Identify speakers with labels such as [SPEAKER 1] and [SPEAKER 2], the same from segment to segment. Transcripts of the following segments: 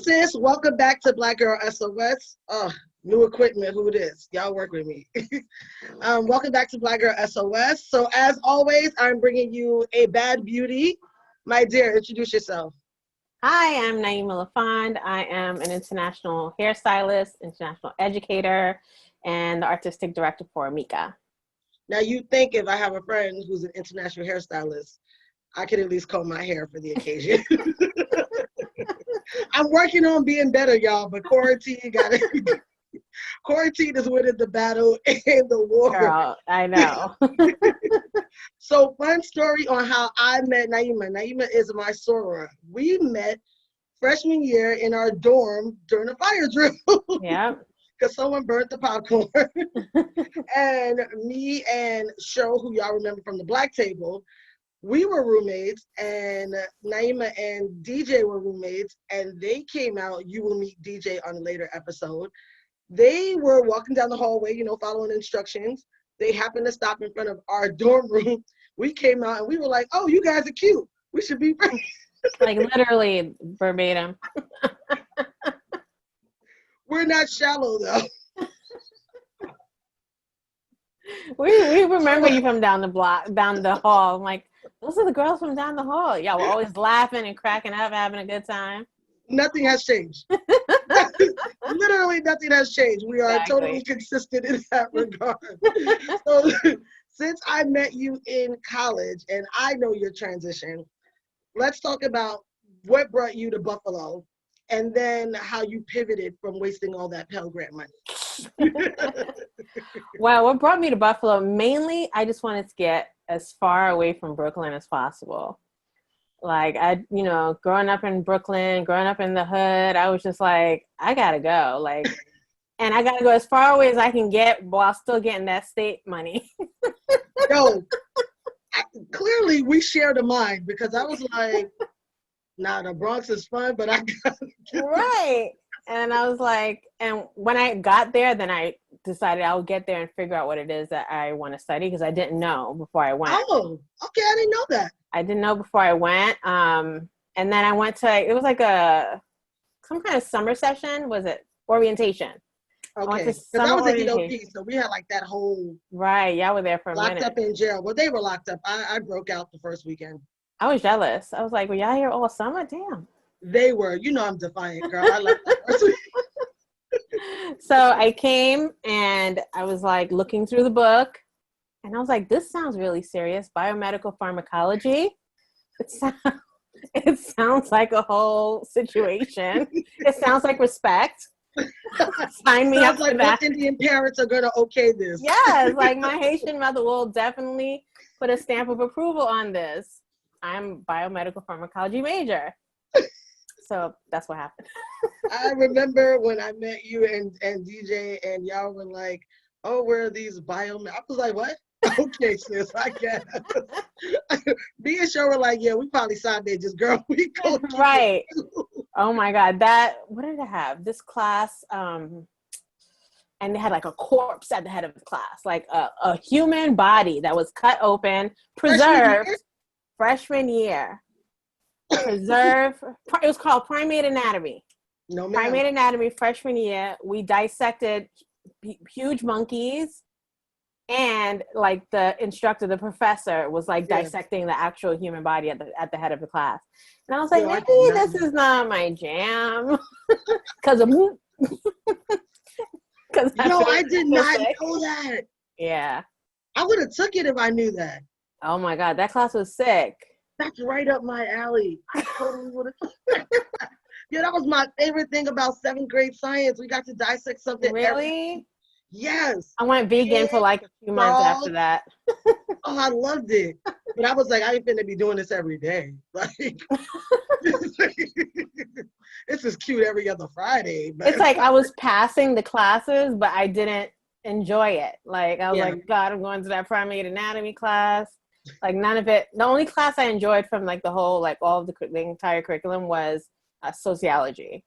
[SPEAKER 1] sis, welcome back to Black Girl SOS. New equipment, who it is? Y'all work with me. Welcome back to Black Girl SOS. So as always, I'm bringing you a bad beauty. My dear, introduce yourself.
[SPEAKER 2] Hi, I'm Naeemah Lafond. I am an international hairstylist, international educator, and the artistic director for Mika.
[SPEAKER 1] Now you think if I have a friend who's an international hairstylist, I could at least comb my hair for the occasion. I'm working on being better, y'all, but quarantine is winning the battle and the war.
[SPEAKER 2] Girl, I know.
[SPEAKER 1] So fun story on how I met Naeemah. Naeemah is my soror. We met freshman year in our dorm during a fire drill.
[SPEAKER 2] Yeah.
[SPEAKER 1] Because someone burnt the popcorn. And me and Sho, who y'all remember from the Black Table, we were roommates, and Naeemah and DJ were roommates, and they came out. You will meet DJ on a later episode. They were walking down the hallway, following instructions. They happened to stop in front of our dorm room. We came out and we were like, oh, you guys are cute. We should be friends.
[SPEAKER 2] Like literally verbatim.
[SPEAKER 1] We're not shallow though.
[SPEAKER 2] We remember you from down the hall. I'm like, those are the girls from down the hall. Y'all were always laughing and cracking up, having a good time.
[SPEAKER 1] Nothing has changed. Literally nothing has changed. We are totally consistent in that regard. So since I met you in college and I know your transition, let's talk about what brought you to Buffalo and then how you pivoted from wasting all that Pell Grant money.
[SPEAKER 2] Well, what brought me to Buffalo, mainly I just wanted to get as far away from Brooklyn as possible. Like, growing up in Brooklyn, growing up in the hood, I was just like, I gotta go. Like, and I gotta go as far away as I can get while still getting that state money.
[SPEAKER 1] Yo, clearly we shared a mind because I was like, nah, the Bronx is fun, but I gotta get
[SPEAKER 2] right. And I was like, and when I got there, then I decided I would get there and figure out what it is that I want to study because I didn't know before I went.
[SPEAKER 1] Oh, okay, I didn't know that.
[SPEAKER 2] I didn't know before I went. And then I went to, it was like some kind of summer session. Was it orientation?
[SPEAKER 1] Okay, because I was at EOP, so we had like that whole.
[SPEAKER 2] Right, yeah, I was there for a minute.
[SPEAKER 1] Locked up in jail. Well, they were locked up. I broke out the first weekend.
[SPEAKER 2] I was jealous. I was like, well, y'all here all summer? Damn.
[SPEAKER 1] They were. I'm defiant, girl. I left the first week.
[SPEAKER 2] So I came and I was like looking through the book and I was like, this sounds really serious. Biomedical pharmacology. It sounds like a whole situation. It sounds like respect. Sign me up
[SPEAKER 1] like
[SPEAKER 2] for that.
[SPEAKER 1] Indian parents are gonna okay this.
[SPEAKER 2] Yes, like my Haitian mother will definitely put a stamp of approval on this. I'm biomedical pharmacology major. So that's what happened.
[SPEAKER 1] I remember when I met you and DJ and y'all were like, oh, where are these I was like, what? Okay, sis, I guess. Me and Sho were like, yeah, we probably side bitches, girl. We go
[SPEAKER 2] right. Oh my God. What did I have? This class, and they had like a corpse at the head of the class, like a human body that was cut open, preserved freshman year. Preserve. It was called primate anatomy.
[SPEAKER 1] No, ma'am.
[SPEAKER 2] Primate anatomy freshman year. We dissected huge monkeys, and like the instructor, the professor, was like dissecting the actual human body at the head of the class. And I was like, maybe this is not my jam, because of.
[SPEAKER 1] I did not know that.
[SPEAKER 2] Yeah.
[SPEAKER 1] I would have took it if I knew that.
[SPEAKER 2] Oh my God, that class was sick.
[SPEAKER 1] That's right up my alley. I totally would have. Yeah, that was my favorite thing about 7th grade science. We got to dissect something.
[SPEAKER 2] Really?
[SPEAKER 1] Yes.
[SPEAKER 2] I went vegan for like a few months after that.
[SPEAKER 1] Oh, I loved it. But I was like, I ain't finna be doing this every day. Like, this is cute every other Friday. But
[SPEAKER 2] it's like I was passing the classes, but I didn't enjoy it. Like, I was like, God, I'm going to that primate anatomy class. Like, none of it. The only class I enjoyed from like the whole, like all of the entire curriculum was sociology.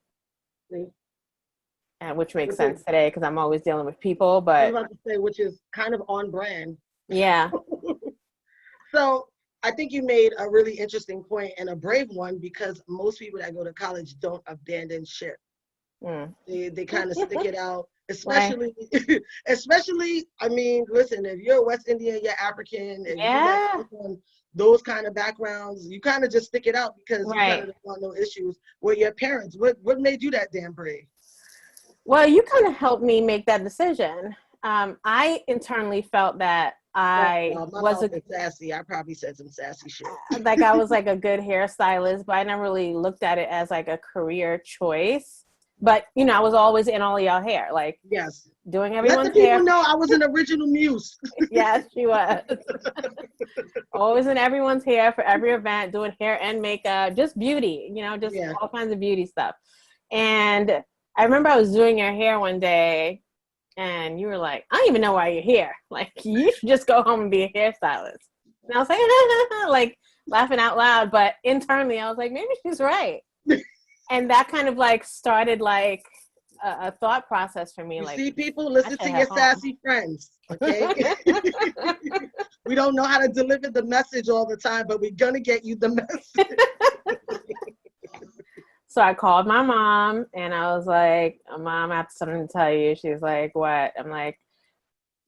[SPEAKER 2] And which makes sense today because I'm always dealing with people, but
[SPEAKER 1] I was about to say, which is kind of on brand.
[SPEAKER 2] Yeah.
[SPEAKER 1] So I think you made a really interesting point and a brave one, because most people that go to college don't abandon shit. They kind of stick it out, especially, especially, I mean, listen, if you're West Indian, you're African, and you got from those kind of backgrounds, you kind of just stick it out because you kind of don't want no issues with your parents. What made you that damn brave?
[SPEAKER 2] Well, you kind of helped me make that decision. I internally felt that I was
[SPEAKER 1] sassy. I probably said some sassy shit.
[SPEAKER 2] Like I was like a good hairstylist, but I never really looked at it as like a career choice. But you know, I was always in all of y'all hair, like doing everyone's
[SPEAKER 1] Let the
[SPEAKER 2] hair.
[SPEAKER 1] people know I was an original muse.
[SPEAKER 2] Yes, she was. Always in everyone's hair for every event, doing hair and makeup, just beauty, you know, just all kinds of beauty stuff. And I remember I was doing your hair one day, and you were like, I don't even know why you're here. Like, you should just go home and be a hairstylist. And I was like, like laughing out loud. But internally, I was like, maybe she's right. And that kind of like started like a thought process for me.
[SPEAKER 1] You
[SPEAKER 2] like,
[SPEAKER 1] see, people, listen to your sassy friends, okay? We don't know how to deliver the message all the time, but we're going to get you the message.
[SPEAKER 2] So I called my mom and I was like, Mom, I have something to tell you. She's like, what? I'm like,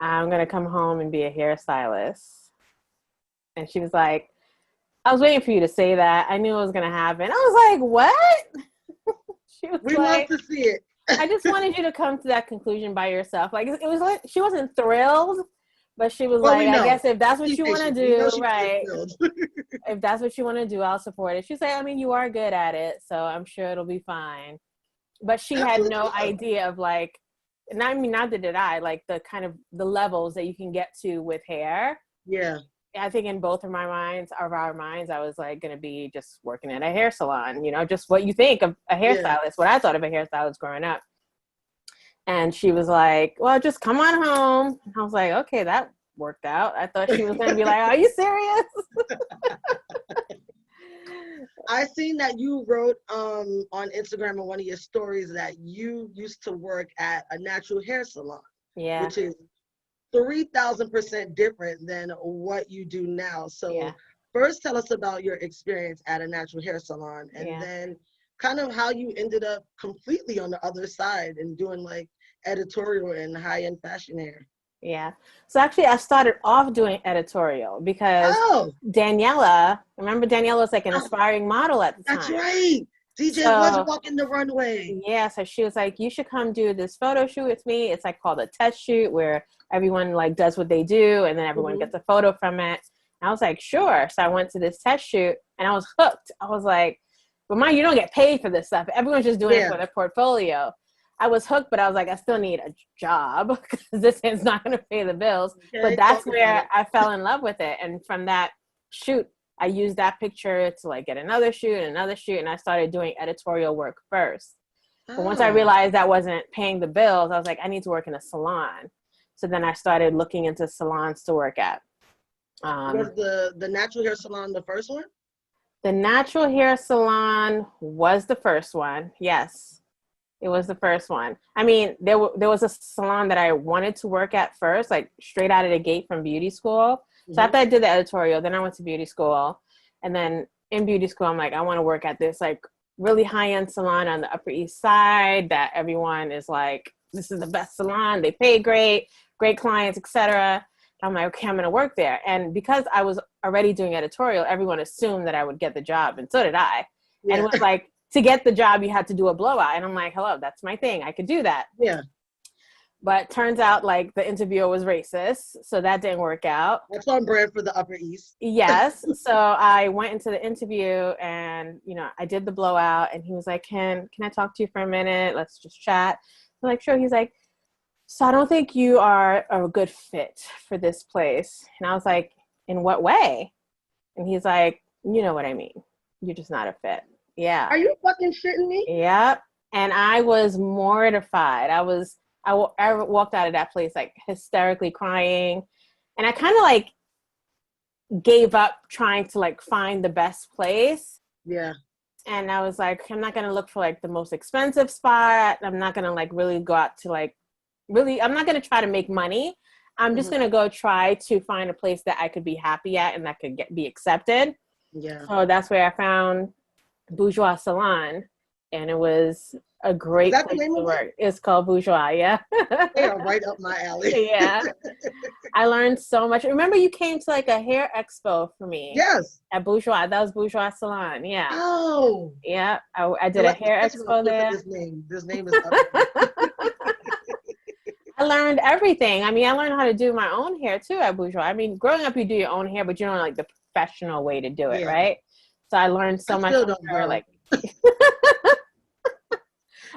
[SPEAKER 2] I'm going to come home and be a hairstylist. And she was like, I was waiting for you to say that. I knew it was going to happen. I was like, what? She was
[SPEAKER 1] we
[SPEAKER 2] like,
[SPEAKER 1] love to see it.
[SPEAKER 2] I just wanted you to come to that conclusion by yourself. Like, it was like, she wasn't thrilled, but she was like, I guess if that's what you want to do, right? If that's what you want to do, I'll support it. She said, I mean, you are good at it, so I'm sure it'll be fine. But she had no idea of like, and I mean, neither did I, like the kind of the levels that you can get to with hair.
[SPEAKER 1] Yeah.
[SPEAKER 2] I think in both of our minds, I was like going to be just working at a hair salon, you know, just what you think of a hairstylist, what I thought of a hairstylist growing up. And she was like, well, just come on home. And I was like, okay, that worked out. I thought she was going to be like, are you serious?
[SPEAKER 1] I seen that you wrote on Instagram in one of your stories that you used to work at a natural hair salon.
[SPEAKER 2] Yeah.
[SPEAKER 1] Which is 3,000% different than what you do now. So first tell us about your experience at a natural hair salon, and then kind of how you ended up completely on the other side and doing like editorial and high-end fashion hair.
[SPEAKER 2] Yeah. So actually I started off doing editorial because Daniela, remember Daniela was like an aspiring model at the time.
[SPEAKER 1] That's right. DJ was walking the runway.
[SPEAKER 2] Yeah, so she was like, you should come do this photo shoot with me. It's like called a test shoot where everyone like does what they do and then everyone gets a photo from it. And I was like, sure. So I went to this test shoot and I was hooked. I was like, but mind you don't get paid for this stuff. Everyone's just doing it for their portfolio. I was hooked, but I was like, I still need a job because this is not going to pay the bills. But that's where I fell in love with it. And from that shoot, I used that picture to like get another shoot, and I started doing editorial work first. But once I realized that wasn't paying the bills, I was like, I need to work in a salon. So then I started looking into salons to work at.
[SPEAKER 1] Was the natural hair salon the first one?
[SPEAKER 2] The natural hair salon was the first one. Yes, it was the first one. I mean, there was a salon that I wanted to work at first, like straight out of the gate from beauty school. So after I did the editorial, then I went to beauty school. And then in beauty school, I'm like, I want to work at this like really high-end salon on the Upper East Side that everyone is like, this is the best salon. They pay great clients, etc. I'm like, okay, I'm going to work there. And because I was already doing editorial, everyone assumed that I would get the job. And so did I. Yeah. And it was like, to get the job, you had to do a blowout. And I'm like, hello, that's my thing. I could do that.
[SPEAKER 1] Yeah.
[SPEAKER 2] But turns out like the interviewer was racist. So that didn't work out.
[SPEAKER 1] That's on brand for the Upper East.
[SPEAKER 2] Yes. So I went into the interview and, you know, I did the blowout and he was like, can I talk to you for a minute? Let's just chat. I'm like, sure. He's like, so I don't think you are a good fit for this place. And I was like, in what way? And he's like, you know what I mean. You're just not a fit. Yeah.
[SPEAKER 1] Are you fucking shitting me?
[SPEAKER 2] Yep. And I was mortified. I walked out of that place like hysterically crying. And I kind of like gave up trying to like find the best place.
[SPEAKER 1] Yeah.
[SPEAKER 2] And I was like, I'm not going to look for like the most expensive spot. I'm not going to like really go out to like, really, I'm not going to try to make money. I'm just going to go try to find a place that I could be happy at and that could be accepted.
[SPEAKER 1] Yeah.
[SPEAKER 2] So that's where I found Bourgeois Salon, and it was a great place to work. It's called Bourgeois, yeah.
[SPEAKER 1] They are right up my alley.
[SPEAKER 2] Yeah. I learned so much. Remember you came to like a hair expo for me?
[SPEAKER 1] Yes.
[SPEAKER 2] At Bourgeois. That was Bourgeois Salon, yeah.
[SPEAKER 1] Oh.
[SPEAKER 2] Yeah, I did a hair expo there.
[SPEAKER 1] This name is up.
[SPEAKER 2] I learned everything. I mean, I learned how to do my own hair too at Bourgeois. I mean, growing up, you do your own hair, but you don't know, like the professional way to do it, right? So I learned so much from her. Like,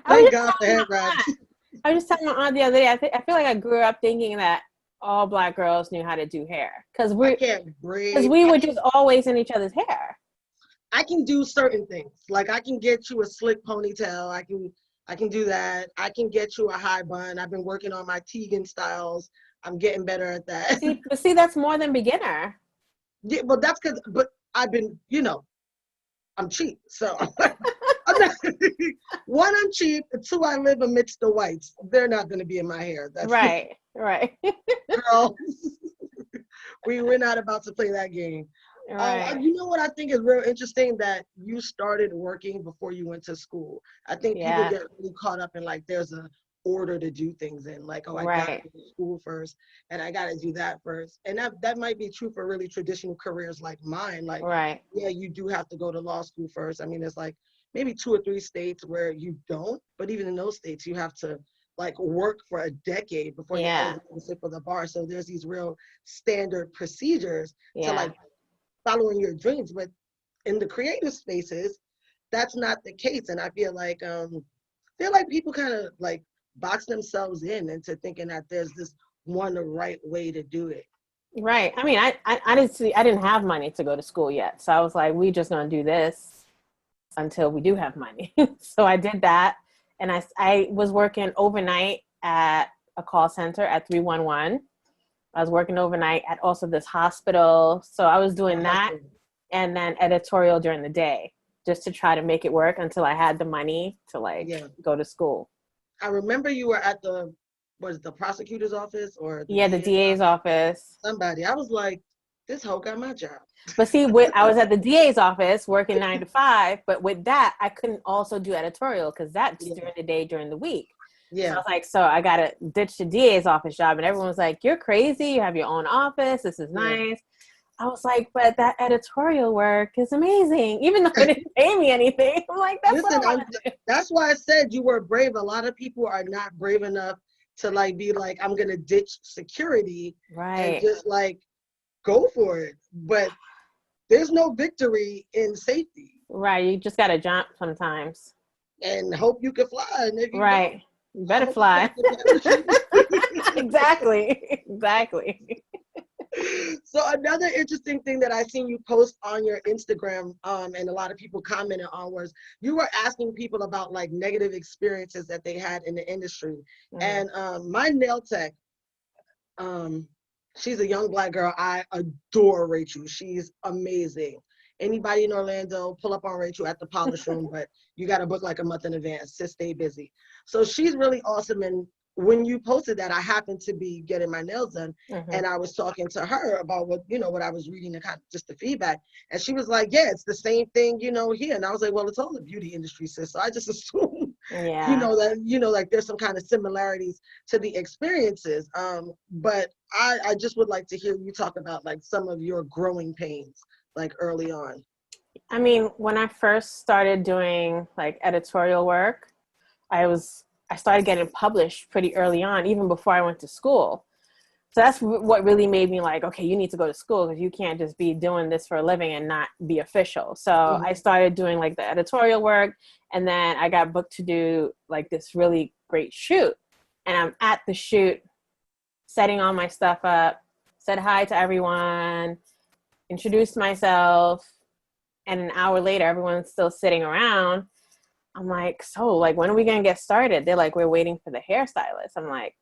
[SPEAKER 1] thank God for hair wraps.
[SPEAKER 2] I was just telling my aunt the other day. I feel like I grew up thinking that all Black girls knew how to do hair because we were just always in each other's hair.
[SPEAKER 1] I can do certain things. Like I can get you a slick ponytail. I can do that. I can get you a high bun. I've been working on my Tegan styles. I'm getting better at that.
[SPEAKER 2] See, that's more than beginner.
[SPEAKER 1] Yeah, well, that's because, but I've been, I'm cheap. So, one, I'm cheap. Two, I live amidst the whites. They're not going to be in my hair. That's
[SPEAKER 2] right.
[SPEAKER 1] Girl, we're not about to play that game.
[SPEAKER 2] Right.
[SPEAKER 1] You know what I think is real interesting? That you started working before you went to school. I think people get really caught up in like there's a order to do things in, like, oh, I got to go to school first and I got to do that first. And that might be true for really traditional careers like mine. Like, yeah, you do have to go to law school first. I mean, there's like maybe 2 or 3 states where you don't, but even in those states, you have to like work for a decade before you're able to sit for the bar. So there's these real standard procedures to like following your dreams. But in the creative spaces, that's not the case. And I feel like people kind of like box themselves into thinking that there's this one right way to do it.
[SPEAKER 2] Right. I mean, I didn't have money to go to school yet. So I was like, we just gonna do this until we do have money. So I did that. And I was working overnight at a call center at 311. I was working overnight at also this hospital. So I was doing that and then editorial during the day just to try to make it work until I had the money to like go to school.
[SPEAKER 1] I remember you were at the prosecutor's office or
[SPEAKER 2] the DA's office.
[SPEAKER 1] Somebody. I was like, this hoe got my job.
[SPEAKER 2] But see, I was at the DA's office working 9 to 5, but with that, I couldn't also do editorial because that's during the day, during the week. Yeah. So I was like, so I got to ditch the DA's office job. And everyone was like, you're crazy. You have your own office. This is nice. I was like, but that editorial work is amazing. Even though it didn't pay me anything. I'm like, that's what I want to do.
[SPEAKER 1] That's why I said you were brave. A lot of people are not brave enough to like be like, I'm going to ditch security and just like go for it. But there's no victory in safety.
[SPEAKER 2] Right. You just got to jump sometimes.
[SPEAKER 1] And hope you can fly. And if you
[SPEAKER 2] don't, you better fly. Exactly.
[SPEAKER 1] So another interesting thing that I seen you post on your Instagram, and a lot of people commented on, was you were asking people about like negative experiences that they had in the industry. And my nail tech, she's a young Black girl. I adore Rachel. She's amazing. Anybody in Orlando, pull up on Rachel at the polish room, but you got to book like a month in advance to stay busy. So she's really awesome. And when you posted that, I happened to be getting my nails done, and I was talking to her about what I was reading and kind of just the feedback. And she was like, yeah, it's the same thing, here. And I was like, well, it's all the beauty industry, sis. So I just assume, like there's some kind of similarities to the experiences. But I just would like to hear you talk about like some of your growing pains, like early on.
[SPEAKER 2] I mean, when I first started doing like editorial work, I started getting published pretty early on, even before I went to school. So that's what really made me like, okay, you need to go to school because you can't just be doing this for a living and not be official. So I started doing like the editorial work, and then I got booked to do like this really great shoot. And I'm at the shoot, setting all my stuff up, said hi to everyone, introduced myself, and an hour later, everyone's still sitting around. I'm like, so like, when are we going to get started? They're like, we're waiting for the hairstylist. I'm like,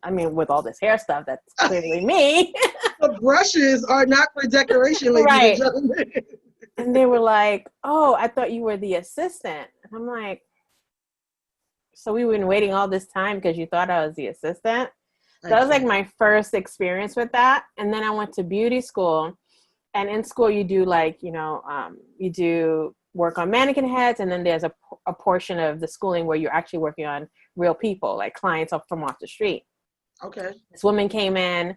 [SPEAKER 2] I mean, with all this hair stuff, that's clearly me.
[SPEAKER 1] The brushes are not for decoration, ladies and gentlemen.
[SPEAKER 2] And they were like, oh, I thought you were the assistant. And I'm like, so we've been waiting all this time because you thought I was the assistant? That was like my first experience with that. And then I went to beauty school, and in school you do like, you do work on mannequin heads, and then there's a portion of the schooling where you're actually working on real people, like clients from off the street.
[SPEAKER 1] Okay.
[SPEAKER 2] This woman came in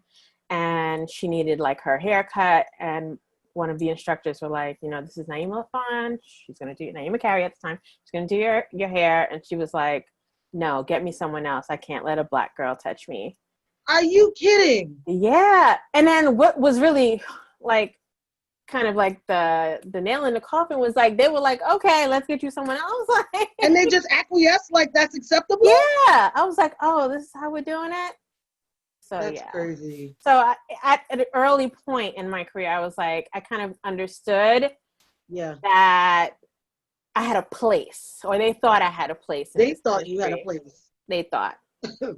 [SPEAKER 2] and she needed like her haircut, and one of the instructors were like, this is Naeemah Lafond. She's going to do Naeemah Carey at the time. She's going to do your hair. And she was like, no, get me someone else. I can't let a Black girl touch me.
[SPEAKER 1] Are you kidding?
[SPEAKER 2] Yeah. And then what was really like kind of like the nail in the coffin was like, they were like, okay, let's get you someone else. Like,
[SPEAKER 1] and they just acquiesced like that's acceptable?
[SPEAKER 2] Yeah. I was like, oh, this is how we're doing it? So
[SPEAKER 1] that's crazy.
[SPEAKER 2] So at an early point in my career, I was like, I kind of understood that I had a place, or they thought I had a place.
[SPEAKER 1] They thought you had a place.
[SPEAKER 2] They thought.
[SPEAKER 1] They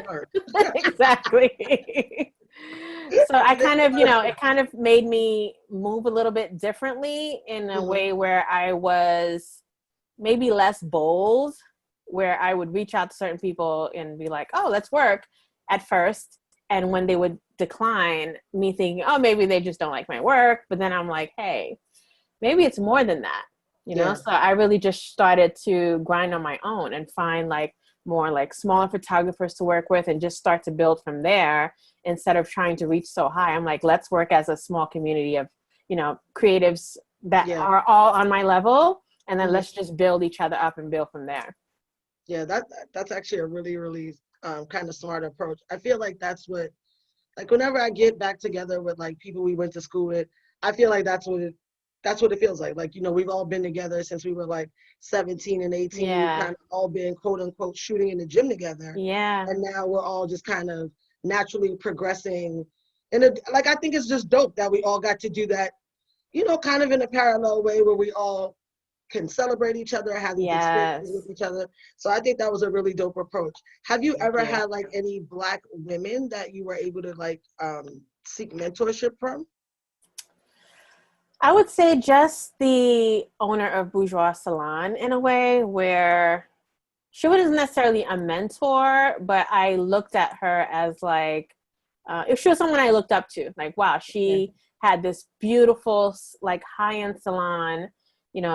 [SPEAKER 1] were.
[SPEAKER 2] Exactly. So I kind of, it kind of made me move a little bit differently in a way where I was maybe less bold, where I would reach out to certain people and be like, oh, let's work at first. And when they would decline, me thinking, oh, maybe they just don't like my work. But then I'm like, hey, maybe it's more than that, So I really just started to grind on my own and find like more like smaller photographers to work with and just start to build from there instead of trying to reach so high. I'm like, let's work as a small community of, creatives that are all on my level. And then let's just build each other up and build from there.
[SPEAKER 1] Yeah, that's actually a really, really kind of smart approach. I feel like that's what, like whenever I get back together with like people we went to school with, I feel like that's what it feels like. Like, we've all been together since we were like 17 and 18.
[SPEAKER 2] Yeah.
[SPEAKER 1] We've kind of all been quote unquote shooting in the gym together.
[SPEAKER 2] Yeah.
[SPEAKER 1] And now we're all just kind of naturally progressing. And like, I think it's just dope that we all got to do that, kind of in a parallel way where we all can celebrate each other, have these experiences with each other. So I think that was a really dope approach. Have you ever had like any Black women that you were able to like seek mentorship from?
[SPEAKER 2] I would say just the owner of Bourgeois Salon, in a way where she wasn't necessarily a mentor, but I looked at her as like, if she was someone I looked up to, like, wow, she had this beautiful, like high-end salon.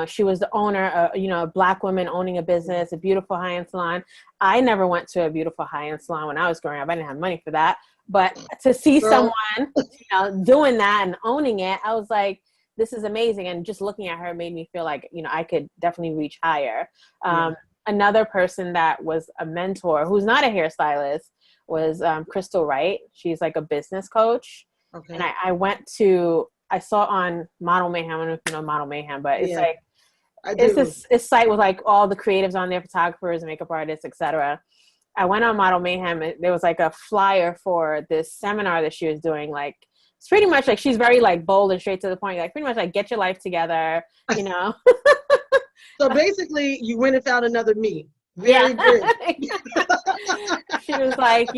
[SPEAKER 2] She was the owner of, a Black woman owning a business, a beautiful high-end salon. I never went to a beautiful high-end salon when I was growing up. I didn't have money for that. But to see someone, doing that and owning it, I was like, this is amazing. And just looking at her made me feel like, I could definitely reach higher. Another person that was a mentor who's not a hairstylist was Crystal Wright. She's like a business coach. Okay. And I saw on Model Mayhem, I don't know if you know Model Mayhem, but it's like, it's this site with like all the creatives on there, photographers, makeup artists, etc. I went on Model Mayhem, and there was like a flyer for this seminar that she was doing. Like, it's pretty much like, she's very like bold and straight to the point. Like, pretty much like, get your life together,
[SPEAKER 1] So basically, you went and found another me. Very good.
[SPEAKER 2] She was like,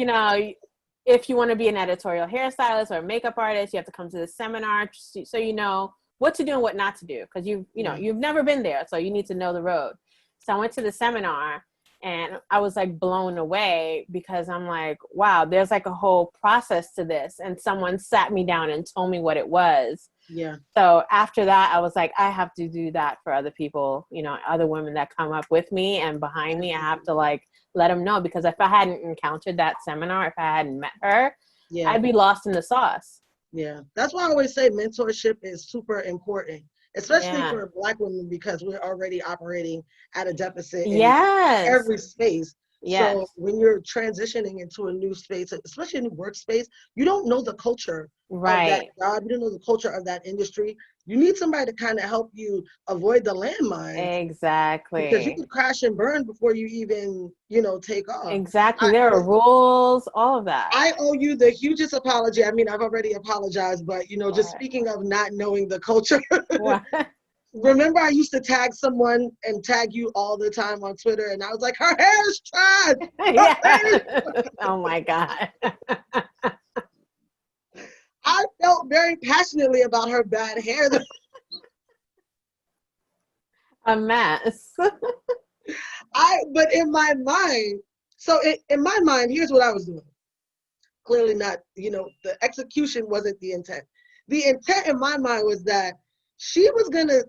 [SPEAKER 2] if you want to be an editorial hairstylist or a makeup artist, you have to come to this seminar so you know what to do and what not to do, because you've never been there, so you need to know the road. So I went to the seminar, and I was like blown away, because I'm like, wow, there's like a whole process to this, and someone sat me down and told me what it was. Yeah. So after that, I was like, I have to do that for other people, other women that come up with me and behind me. I have to like let them know, because if I hadn't encountered that seminar, if I hadn't met her, I'd be lost in the sauce.
[SPEAKER 1] Yeah. That's why I always say mentorship is super important, especially for Black women, because we're already operating at a deficit in every space. Yes. So when you're transitioning into a new space, especially a new workspace, you don't know the culture of that job. You don't know the culture of that industry. You need somebody to kind of help you avoid the landmines.
[SPEAKER 2] Exactly.
[SPEAKER 1] Because you can crash and burn before you even, take off.
[SPEAKER 2] Exactly. There are rules, all of that.
[SPEAKER 1] I owe you the hugest apology. I mean, I've already apologized, but, just speaking of not knowing the culture. Remember, I used to tag someone and tag you all the time on Twitter, and I was like, her hair is trash.
[SPEAKER 2] Oh my God.
[SPEAKER 1] I felt very passionately about her bad hair.
[SPEAKER 2] A mess.
[SPEAKER 1] But in my mind, in my mind, here's what I was doing. clearly not, the execution wasn't the intent. The intent in my mind was that she was going to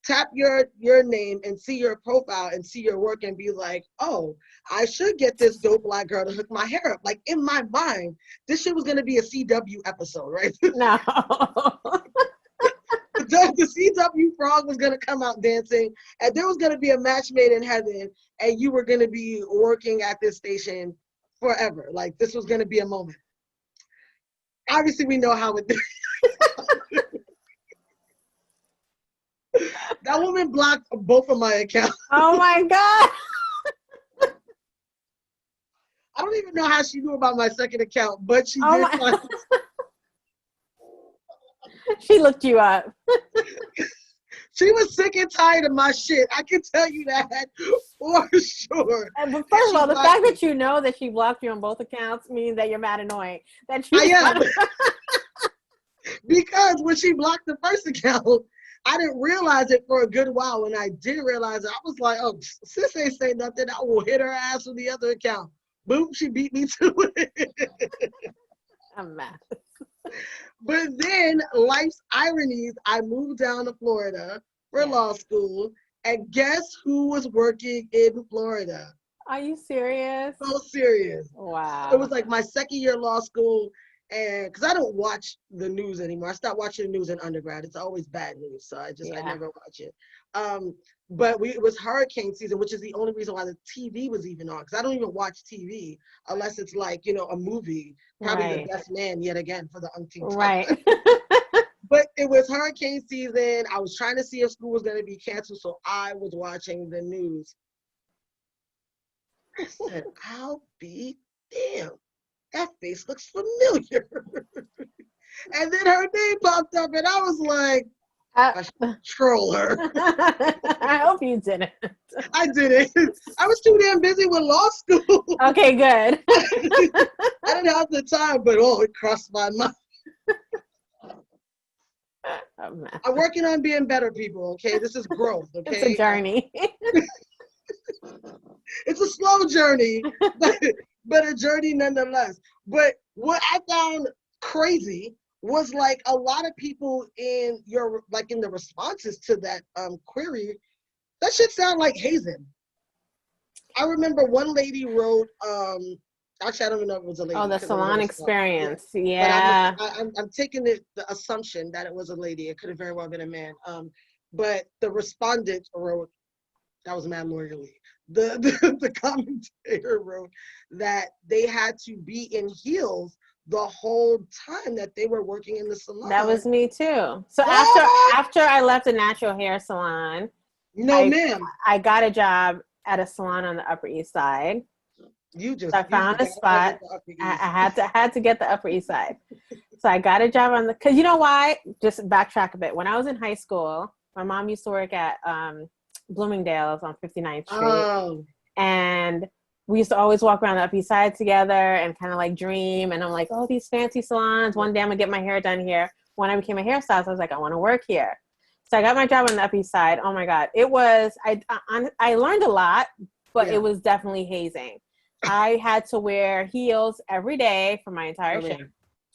[SPEAKER 1] tap your name and see your profile and see your work and be like, oh, I should get this dope black girl to hook my hair up. Like, in my mind, this shit was going to be a CW episode, right?
[SPEAKER 2] No.
[SPEAKER 1] The CW frog was going to come out dancing, and there was going to be a match made in heaven, and you were going to be working at this station forever. Like, this was going to be a moment. Obviously, we know how it did. That woman blocked both of my accounts.
[SPEAKER 2] Oh my God.
[SPEAKER 1] I don't even know how she knew about my second account, but she did find it.
[SPEAKER 2] She looked you up.
[SPEAKER 1] She was sick and tired of my shit. I can tell you that for sure.
[SPEAKER 2] But first of all, the fact that you know that she blocked you on both accounts means that you're mad annoying.
[SPEAKER 1] I am. Because when she blocked the first account, I didn't realize it for a good while. When I did realize it, I was like, oh, sis ain't saying nothing. I will hit her ass with the other account. Boom, she beat me to it.
[SPEAKER 2] I'm mad.
[SPEAKER 1] But then, life's ironies, I moved down to Florida for law school. And guess who was working in Florida?
[SPEAKER 2] Are you serious?
[SPEAKER 1] So serious.
[SPEAKER 2] Wow.
[SPEAKER 1] It was like my second year law school. And because I don't watch the news anymore. I stopped watching the news in undergrad. It's always bad news. So I never watch it. But it was hurricane season, which is the only reason why the TV was even on. Because I don't even watch TV unless it's like, a movie. Probably The Best Man yet again for the umpteenth time.
[SPEAKER 2] Right.
[SPEAKER 1] But it was hurricane season. I was trying to see if school was going to be canceled. So I was watching the news. I said, I'll be damned. That face looks familiar. And then her name popped up, and I was like, I should troll her.
[SPEAKER 2] I hope you didn't.
[SPEAKER 1] I didn't. I was too damn busy with law school.
[SPEAKER 2] Okay, good.
[SPEAKER 1] I didn't have the time, but it crossed my mind. I'm working on being better, people, okay? This is growth, okay?
[SPEAKER 2] It's a journey.
[SPEAKER 1] It's a slow journey, but a journey nonetheless. But what I found crazy was like a lot of people in the responses to that query, that shit sound like hazing. I remember one lady wrote, actually I don't even know if it was a lady.
[SPEAKER 2] Oh, the salon experience.
[SPEAKER 1] Yeah. But I'm taking the assumption that it was a lady. It could have very well been a man. But the respondent wrote, that was mad lawyerly. The commentator wrote that they had to be in heels the whole time that they were working in the salon.
[SPEAKER 2] That was me too. So after I left the natural hair salon,
[SPEAKER 1] ma'am,
[SPEAKER 2] I got a job at a salon on the Upper East Side. I found a spot. I had to get the Upper East Side. So I got a job because you know why? Just backtrack a bit. When I was in high school, my mom used to work at Bloomingdale's on 59th Street.
[SPEAKER 1] Oh.
[SPEAKER 2] And we used to always walk around the Upper East Side together and kind of like dream. And I'm like, oh, these fancy salons. One day I'm gonna get my hair done here. When I became a hairstylist, I was like, I want to work here. So I got my job on the Upper East Side. Oh my God. It was, I learned a lot, but it was definitely hazing. I had to wear heels every day for my entire shift,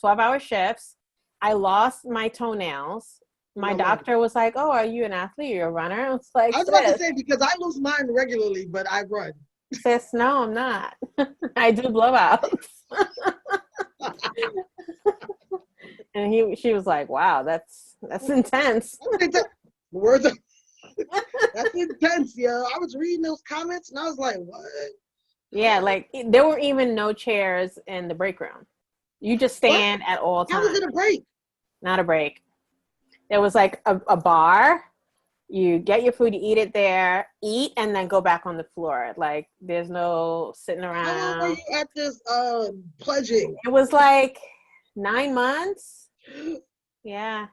[SPEAKER 2] 12-hour shifts. I lost my toenails. My doctor was like, oh, are you an athlete? You're a runner? I was like,
[SPEAKER 1] I was about to say, because I lose mine regularly, but I run.
[SPEAKER 2] Sis, no, I'm not. I do blowouts. And she was like, wow, that's intense.
[SPEAKER 1] That's intense, yo. I was reading those comments and I was like, what?
[SPEAKER 2] Yeah, like there were even no chairs in the break room. You just stand at all times.
[SPEAKER 1] How was it a break?
[SPEAKER 2] Not a break. There was like a bar. You get your food, you eat it there, eat, and then go back on the floor. Like there's no sitting around.
[SPEAKER 1] How long were you at this pledging?
[SPEAKER 2] It was like 9 months. Yeah.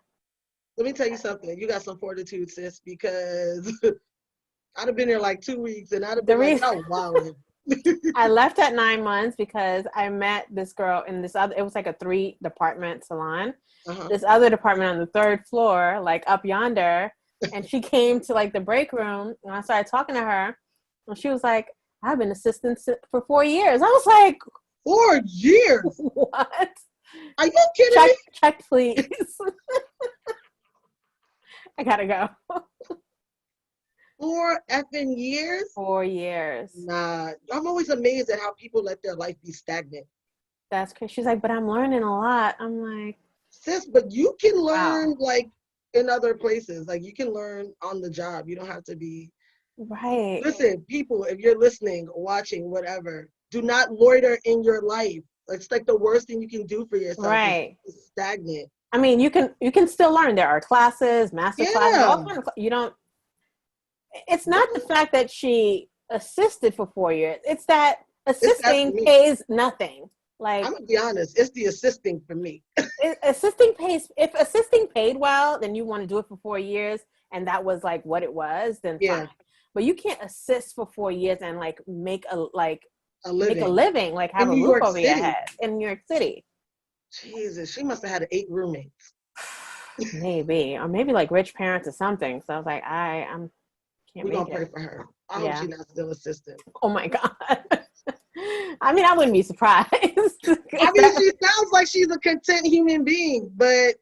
[SPEAKER 1] Let me tell you something. You got some fortitude, sis, because I'd have been there like 2 weeks and I'd have been like, oh, wow.
[SPEAKER 2] I left at 9 months because I met this girl in this other, it was like a 3-department salon. This other department on the 3rd floor, like up yonder. And she came to like the break room and I started talking to her and she was like, I've been assistant for 4 years. I was like,
[SPEAKER 1] 4 years?
[SPEAKER 2] What?
[SPEAKER 1] Are you kidding me?
[SPEAKER 2] Check, please. I gotta go.
[SPEAKER 1] 4 effing years?
[SPEAKER 2] 4 years.
[SPEAKER 1] Nah, I'm always amazed at how people let their life be stagnant.
[SPEAKER 2] That's crazy. She's like, but I'm learning a lot. I'm like,
[SPEAKER 1] sis, but you can learn
[SPEAKER 2] wow.
[SPEAKER 1] like in other places. Like you can learn on the job. You don't have to be.
[SPEAKER 2] Right.
[SPEAKER 1] Listen, people, if you're listening, watching, whatever, do not loiter in your life. It's like the worst thing you can do for yourself.
[SPEAKER 2] Right.
[SPEAKER 1] Is stagnant.
[SPEAKER 2] I mean, you can still learn. There are classes, master classes, all kinds of. You don't. It's not the fact that she assisted for 4 years. It's that assisting pays nothing. Like,
[SPEAKER 1] I'm gonna be honest, it's the assisting for me.
[SPEAKER 2] Assisting pays. If assisting paid well, then you want to do it for 4 years, and that was like what it was. Then fine. But you can't assist for 4 years and like make a living, like have a roof over your head in New York City.
[SPEAKER 1] Jesus, she must have had 8 roommates.
[SPEAKER 2] Maybe, or maybe like rich parents or something. So I was like,
[SPEAKER 1] We're gonna pray for her. I hope she's not still assistant.
[SPEAKER 2] Oh my God. I mean, I wouldn't be surprised.
[SPEAKER 1] I mean, she sounds like she's a content human being, but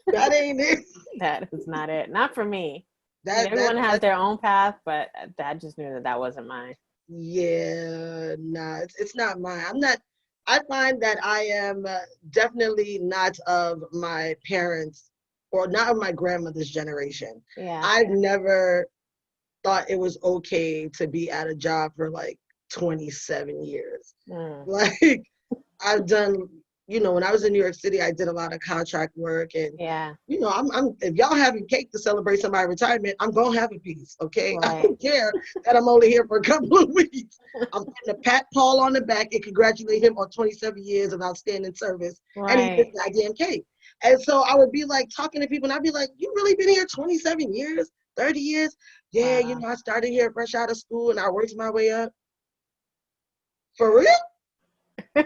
[SPEAKER 1] that ain't it.
[SPEAKER 2] That is not it. Not for me. Everyone has their own path, but I just knew that wasn't mine.
[SPEAKER 1] Yeah, nah, it's not mine. I find that I am definitely not of my parents or not of my grandmother's generation.
[SPEAKER 2] Yeah.
[SPEAKER 1] I've never thought it was okay to be at a job for like 27 years. Like I've done, when I was in New York City, I did a lot of contract work, and I'm if y'all having cake to celebrate somebody's retirement, I'm gonna have a piece, okay? Right. I don't care that I'm only here for a couple of weeks. I'm putting a pat Paul on the back and congratulate him on 27 years of outstanding service, and he did goddamn cake. And so I would be like talking to people, and I'd be like, "You really been here 27 years, 30 years?" Yeah, I started here fresh out of school, and I worked my way up. For real?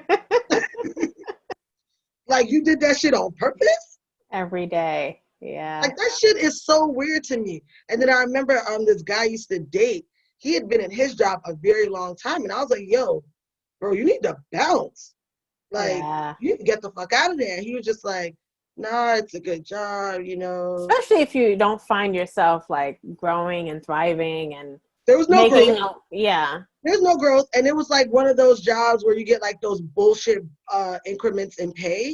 [SPEAKER 1] Like you did that shit on purpose?
[SPEAKER 2] Every day. Yeah.
[SPEAKER 1] Like that shit is so weird to me. And then I remember this guy I used to date. He had been in his job a very long time. And I was like, yo, bro, you need to bounce. Like, you need to get the fuck out of there. And he was just like, nah, it's a good job,
[SPEAKER 2] Especially if you don't find yourself like growing and thriving and
[SPEAKER 1] there was no growth.
[SPEAKER 2] There's
[SPEAKER 1] no growth. And it was like one of those jobs where you get like those bullshit increments in pay.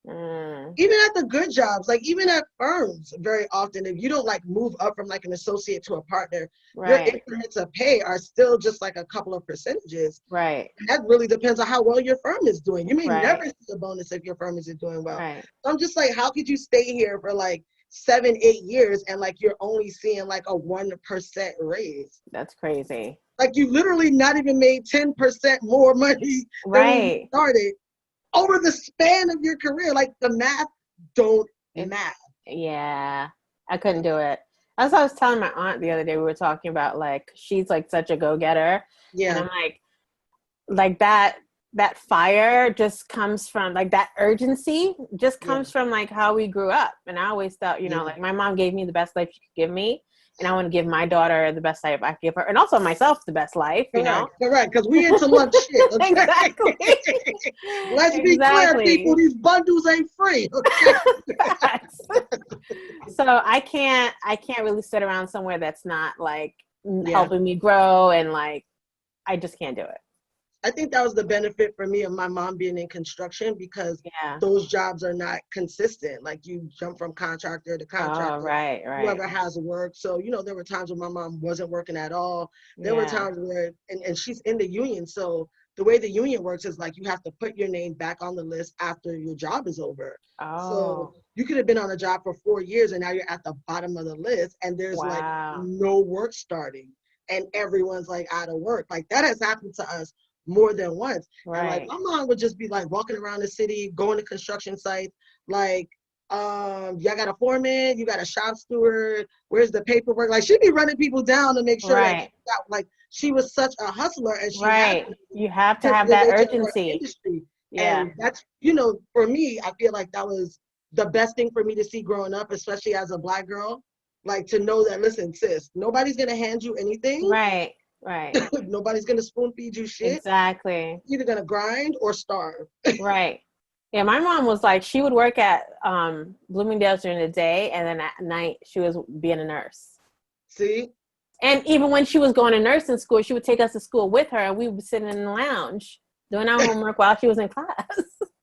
[SPEAKER 1] Even at the good jobs, like even at firms, very often, if you don't like move up from like an associate to a partner, your increments of pay are still just like a couple of percentages.
[SPEAKER 2] Right.
[SPEAKER 1] And that really depends on how well your firm is doing. You may never see a bonus if your firm isn't doing well.
[SPEAKER 2] Right.
[SPEAKER 1] So I'm just like, how could you stay here for like 7-8 years and like you're only seeing like a 1% raise?
[SPEAKER 2] That's crazy.
[SPEAKER 1] Like you literally not even made 10% more money than when you started over the span of your career. Like the math don't math.
[SPEAKER 2] Yeah, I couldn't do it. As I was telling my aunt the other day, we were talking about like she's like such a go-getter. Yeah. And I'm like that fire just comes from like that urgency just comes from like how we grew up. And I always thought, like my mom gave me the best life she could give me. And I want to give my daughter the best life I can give her. And also myself the best life,
[SPEAKER 1] Correct, because we into lunch shit. Okay?
[SPEAKER 2] Exactly.
[SPEAKER 1] Let's be clear, people. These bundles ain't free. Okay?
[SPEAKER 2] So I can't really sit around somewhere that's not like helping me grow, and like I just can't do it.
[SPEAKER 1] I think that was the benefit for me of my mom being in construction, because those jobs are not consistent. Like you jump from contractor to contractor.
[SPEAKER 2] Oh, right.
[SPEAKER 1] Whoever has work. So, there were times when my mom wasn't working at all. There were times where, and she's in the union. So the way the union works is like you have to put your name back on the list after your job is over.
[SPEAKER 2] Oh.
[SPEAKER 1] So you could have been on a job for 4 years and now you're at the bottom of the list and there's like no work starting and everyone's like out of work. Like that has happened to us more than once. Right. And like my mom would just be like walking around the city, going to construction sites, like, y'all got a foreman, you got a shop steward, where's the paperwork? Like she'd be running people down to make sure that like she was such a hustler, and she
[SPEAKER 2] you have to have that urgency.
[SPEAKER 1] And that's, for me, I feel like that was the best thing for me to see growing up, especially as a Black girl, like to know that, listen, sis, nobody's gonna hand you anything.
[SPEAKER 2] Right. Right.
[SPEAKER 1] Nobody's gonna spoon feed you shit.
[SPEAKER 2] Exactly.
[SPEAKER 1] You're either gonna grind or starve.
[SPEAKER 2] Right. Yeah, my mom was like, she would work at Bloomingdale's during the day, and then at night she was being a nurse.
[SPEAKER 1] See?
[SPEAKER 2] And even when she was going to nursing school, she would take us to school with her, and we would be sitting in the lounge doing our homework while she was in class.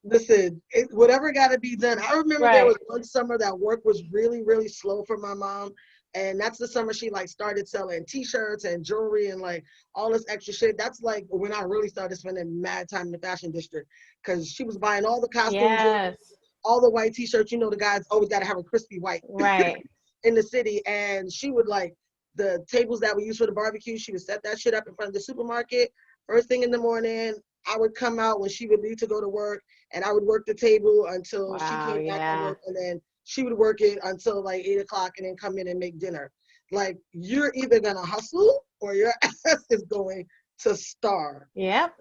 [SPEAKER 1] Listen, whatever got to be done. I remember there
[SPEAKER 2] Right.
[SPEAKER 1] was one summer that work was really, really slow for my mom. And that's the summer she like started selling t-shirts and jewelry and like all this extra shit. That's like when I really started spending mad time in the fashion district, because she was buying all the costumes,
[SPEAKER 2] Yes.
[SPEAKER 1] all the white t-shirts. You know, the guys always got to have a crispy white
[SPEAKER 2] Right.
[SPEAKER 1] in the city. And she would like the tables that we use for the barbecue. She would set that shit up in front of the supermarket first thing in the morning. I would come out when she would leave to go to work, and I would work the table until she
[SPEAKER 2] Wow,
[SPEAKER 1] came back from
[SPEAKER 2] yeah.
[SPEAKER 1] work, and then she would work it until like 8 o'clock and then come in and make dinner. Like, you're either gonna hustle or your ass is going to starve.
[SPEAKER 2] Yep.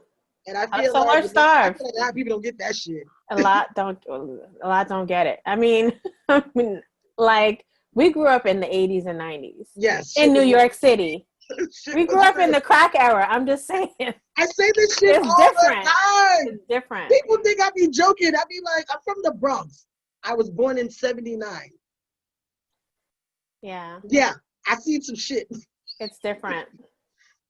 [SPEAKER 1] And I feel
[SPEAKER 2] Hustle
[SPEAKER 1] like
[SPEAKER 2] or starve.
[SPEAKER 1] a lot of people don't get that shit.
[SPEAKER 2] A lot don't get it. I mean, like, we grew up in the 80s and 90s.
[SPEAKER 1] Yes.
[SPEAKER 2] In New York City.
[SPEAKER 1] Shit
[SPEAKER 2] We
[SPEAKER 1] was
[SPEAKER 2] grew up in
[SPEAKER 1] crazy.
[SPEAKER 2] the crack era. I'm just saying.
[SPEAKER 1] I say this shit
[SPEAKER 2] It's
[SPEAKER 1] all
[SPEAKER 2] different.
[SPEAKER 1] the time.
[SPEAKER 2] It's different.
[SPEAKER 1] People think I be joking. I be like, I'm from the Bronx. I was born in 79.
[SPEAKER 2] Yeah.
[SPEAKER 1] Yeah, I seen some shit.
[SPEAKER 2] It's different.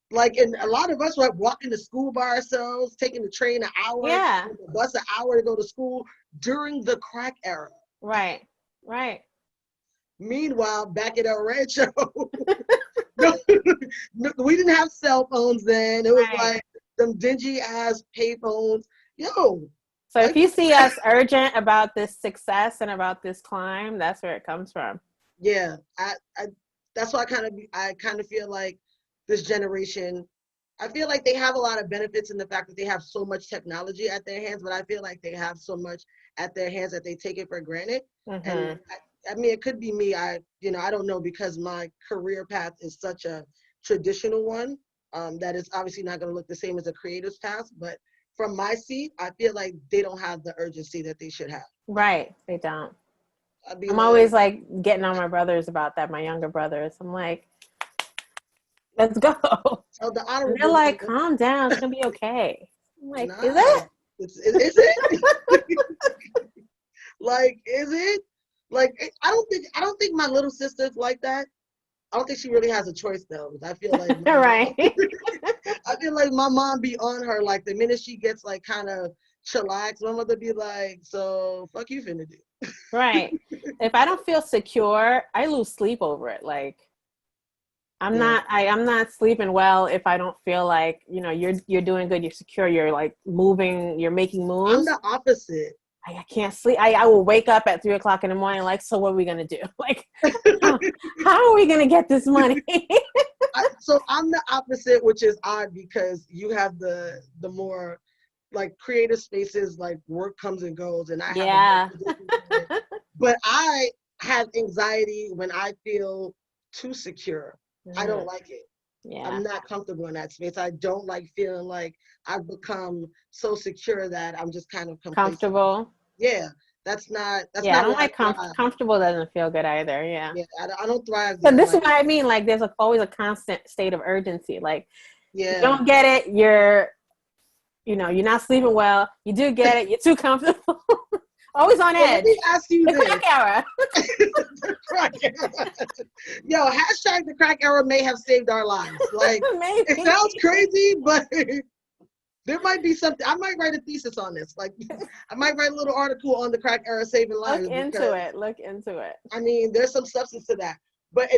[SPEAKER 1] Like, and a lot of us were walking to school by ourselves, taking the train an hour,
[SPEAKER 2] Yeah.
[SPEAKER 1] the bus an hour to go to school during the crack era.
[SPEAKER 2] Right. Right.
[SPEAKER 1] Meanwhile, back at El Rancho, no, we didn't have cell phones then. It was
[SPEAKER 2] Right.
[SPEAKER 1] like them dingy ass pay phones. Yo.
[SPEAKER 2] So if you see us urgent about this success and about this climb, that's where it comes from.
[SPEAKER 1] Yeah, I that's why I kind of feel like this generation, I feel like they have a lot of benefits in the fact that they have so much technology at their hands, but I feel like they have so much at their hands that they take it for granted.
[SPEAKER 2] Mm-hmm.
[SPEAKER 1] And I mean, it could be me. I don't know, because my career path is such a traditional one, that is obviously not going to look the same as a creative's path. But from my seat, I feel like they don't have the urgency that they should have.
[SPEAKER 2] Right. They don't. I'm
[SPEAKER 1] like,
[SPEAKER 2] always like getting on my brothers about that, my younger brothers. I'm like, let's go.
[SPEAKER 1] So the
[SPEAKER 2] And
[SPEAKER 1] honorable.
[SPEAKER 2] they're like, calm down. It's going to be okay. I'm like,
[SPEAKER 1] Nah,
[SPEAKER 2] is it?
[SPEAKER 1] Is it? Like, is it? Like, I don't think my little sister's like that. I don't think she really has a choice though. I feel like
[SPEAKER 2] Right.
[SPEAKER 1] I feel like my mom be on her, like the minute she gets like kind of chillax, my mother be like, so fuck you finna do.
[SPEAKER 2] Right. If I don't feel secure, I lose sleep over it. Like, I'm not sleeping well if I don't feel like, you're doing good, you're secure, you're like moving, you're making moves.
[SPEAKER 1] I'm the opposite.
[SPEAKER 2] I can't sleep. I will wake up at 3 o'clock in the morning, like, so what are we gonna do? Like, how are we gonna get this money?
[SPEAKER 1] So I'm the opposite, which is odd because you have the more like creative spaces, like work comes and goes, and I have but I have anxiety when I feel too secure. I don't like it.
[SPEAKER 2] Yeah.
[SPEAKER 1] I'm not comfortable in that space. I don't like feeling like I've become so secure that I'm just kind of complacent.
[SPEAKER 2] Comfortable.
[SPEAKER 1] Yeah, that's not.
[SPEAKER 2] I don't like comfortable. Doesn't feel good either. Yeah.
[SPEAKER 1] Yeah, I don't thrive.
[SPEAKER 2] So this is what I mean. Like, there's always a constant state of urgency. Like, you don't get it. You're not sleeping well. You do get it. You're too comfortable. Always on edge.
[SPEAKER 1] Let me ask you
[SPEAKER 2] the
[SPEAKER 1] this.
[SPEAKER 2] Crack era.
[SPEAKER 1] The crack era. Yo, hashtag the crack era may have saved our lives. Like, it sounds crazy, but there might be something. I might write a thesis on this. Like, I might write a little article on the crack era saving lives.
[SPEAKER 2] Look into it.
[SPEAKER 1] I mean, there's some substance to that. But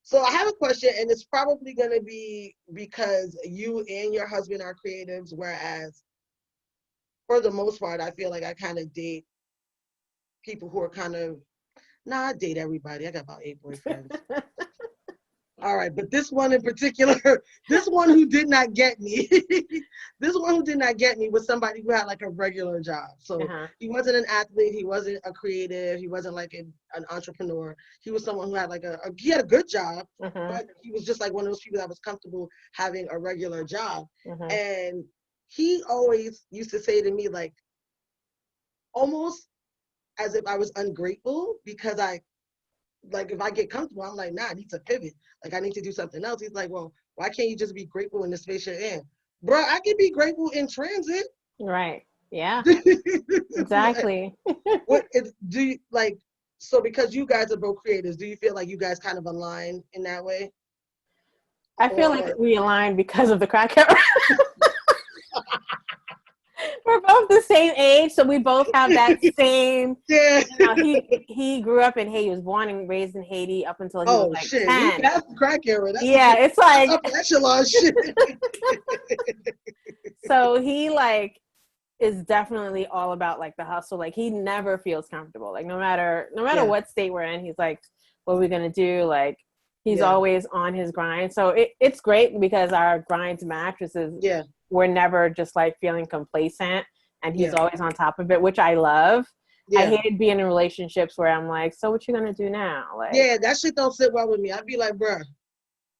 [SPEAKER 1] so I have a question, and it's probably going to be because you and your husband are creatives, whereas for the most part, I feel like I kind of date people who are kind of, I date everybody. I got about 8 boyfriends. All right, but this one in particular, this one who did not get me, was somebody who had like a regular job. So he wasn't an athlete, he wasn't a creative, he wasn't like an entrepreneur. He was someone who had like he had a good job, but he was just like one of those people that was comfortable having a regular job. And he always used to say to me, like, almost as if I was ungrateful because if I get comfortable, I'm like, nah, I need to pivot. Like, I need to do something else. He's like, well, why can't you just be grateful in the space you're in? Bro, I can be grateful in transit.
[SPEAKER 2] Right. Yeah. Exactly.
[SPEAKER 1] Do you like, so because you guys are both creators, do you feel like you guys kind of align in that way?
[SPEAKER 2] I feel like we align because of the crack era. We're both the same age, so we both have that same.
[SPEAKER 1] Yeah.
[SPEAKER 2] You know, he grew up in Haiti. He was born and raised in Haiti up until he was like
[SPEAKER 1] shit.
[SPEAKER 2] 10.
[SPEAKER 1] You passed the crack era. That's
[SPEAKER 2] it's like
[SPEAKER 1] upper echelon shit.
[SPEAKER 2] So he like is definitely all about like the hustle. Like he never feels comfortable. Like no matter what state we're in, he's like, what are we gonna do? Like he's always on his grind. So it's great because our grinds match. We're never just like feeling complacent, and he's always on top of it, which I love. I hated being in relationships where I'm like, so what you gonna do now? Like,
[SPEAKER 1] that shit don't sit well with me. I'd be like, bruh,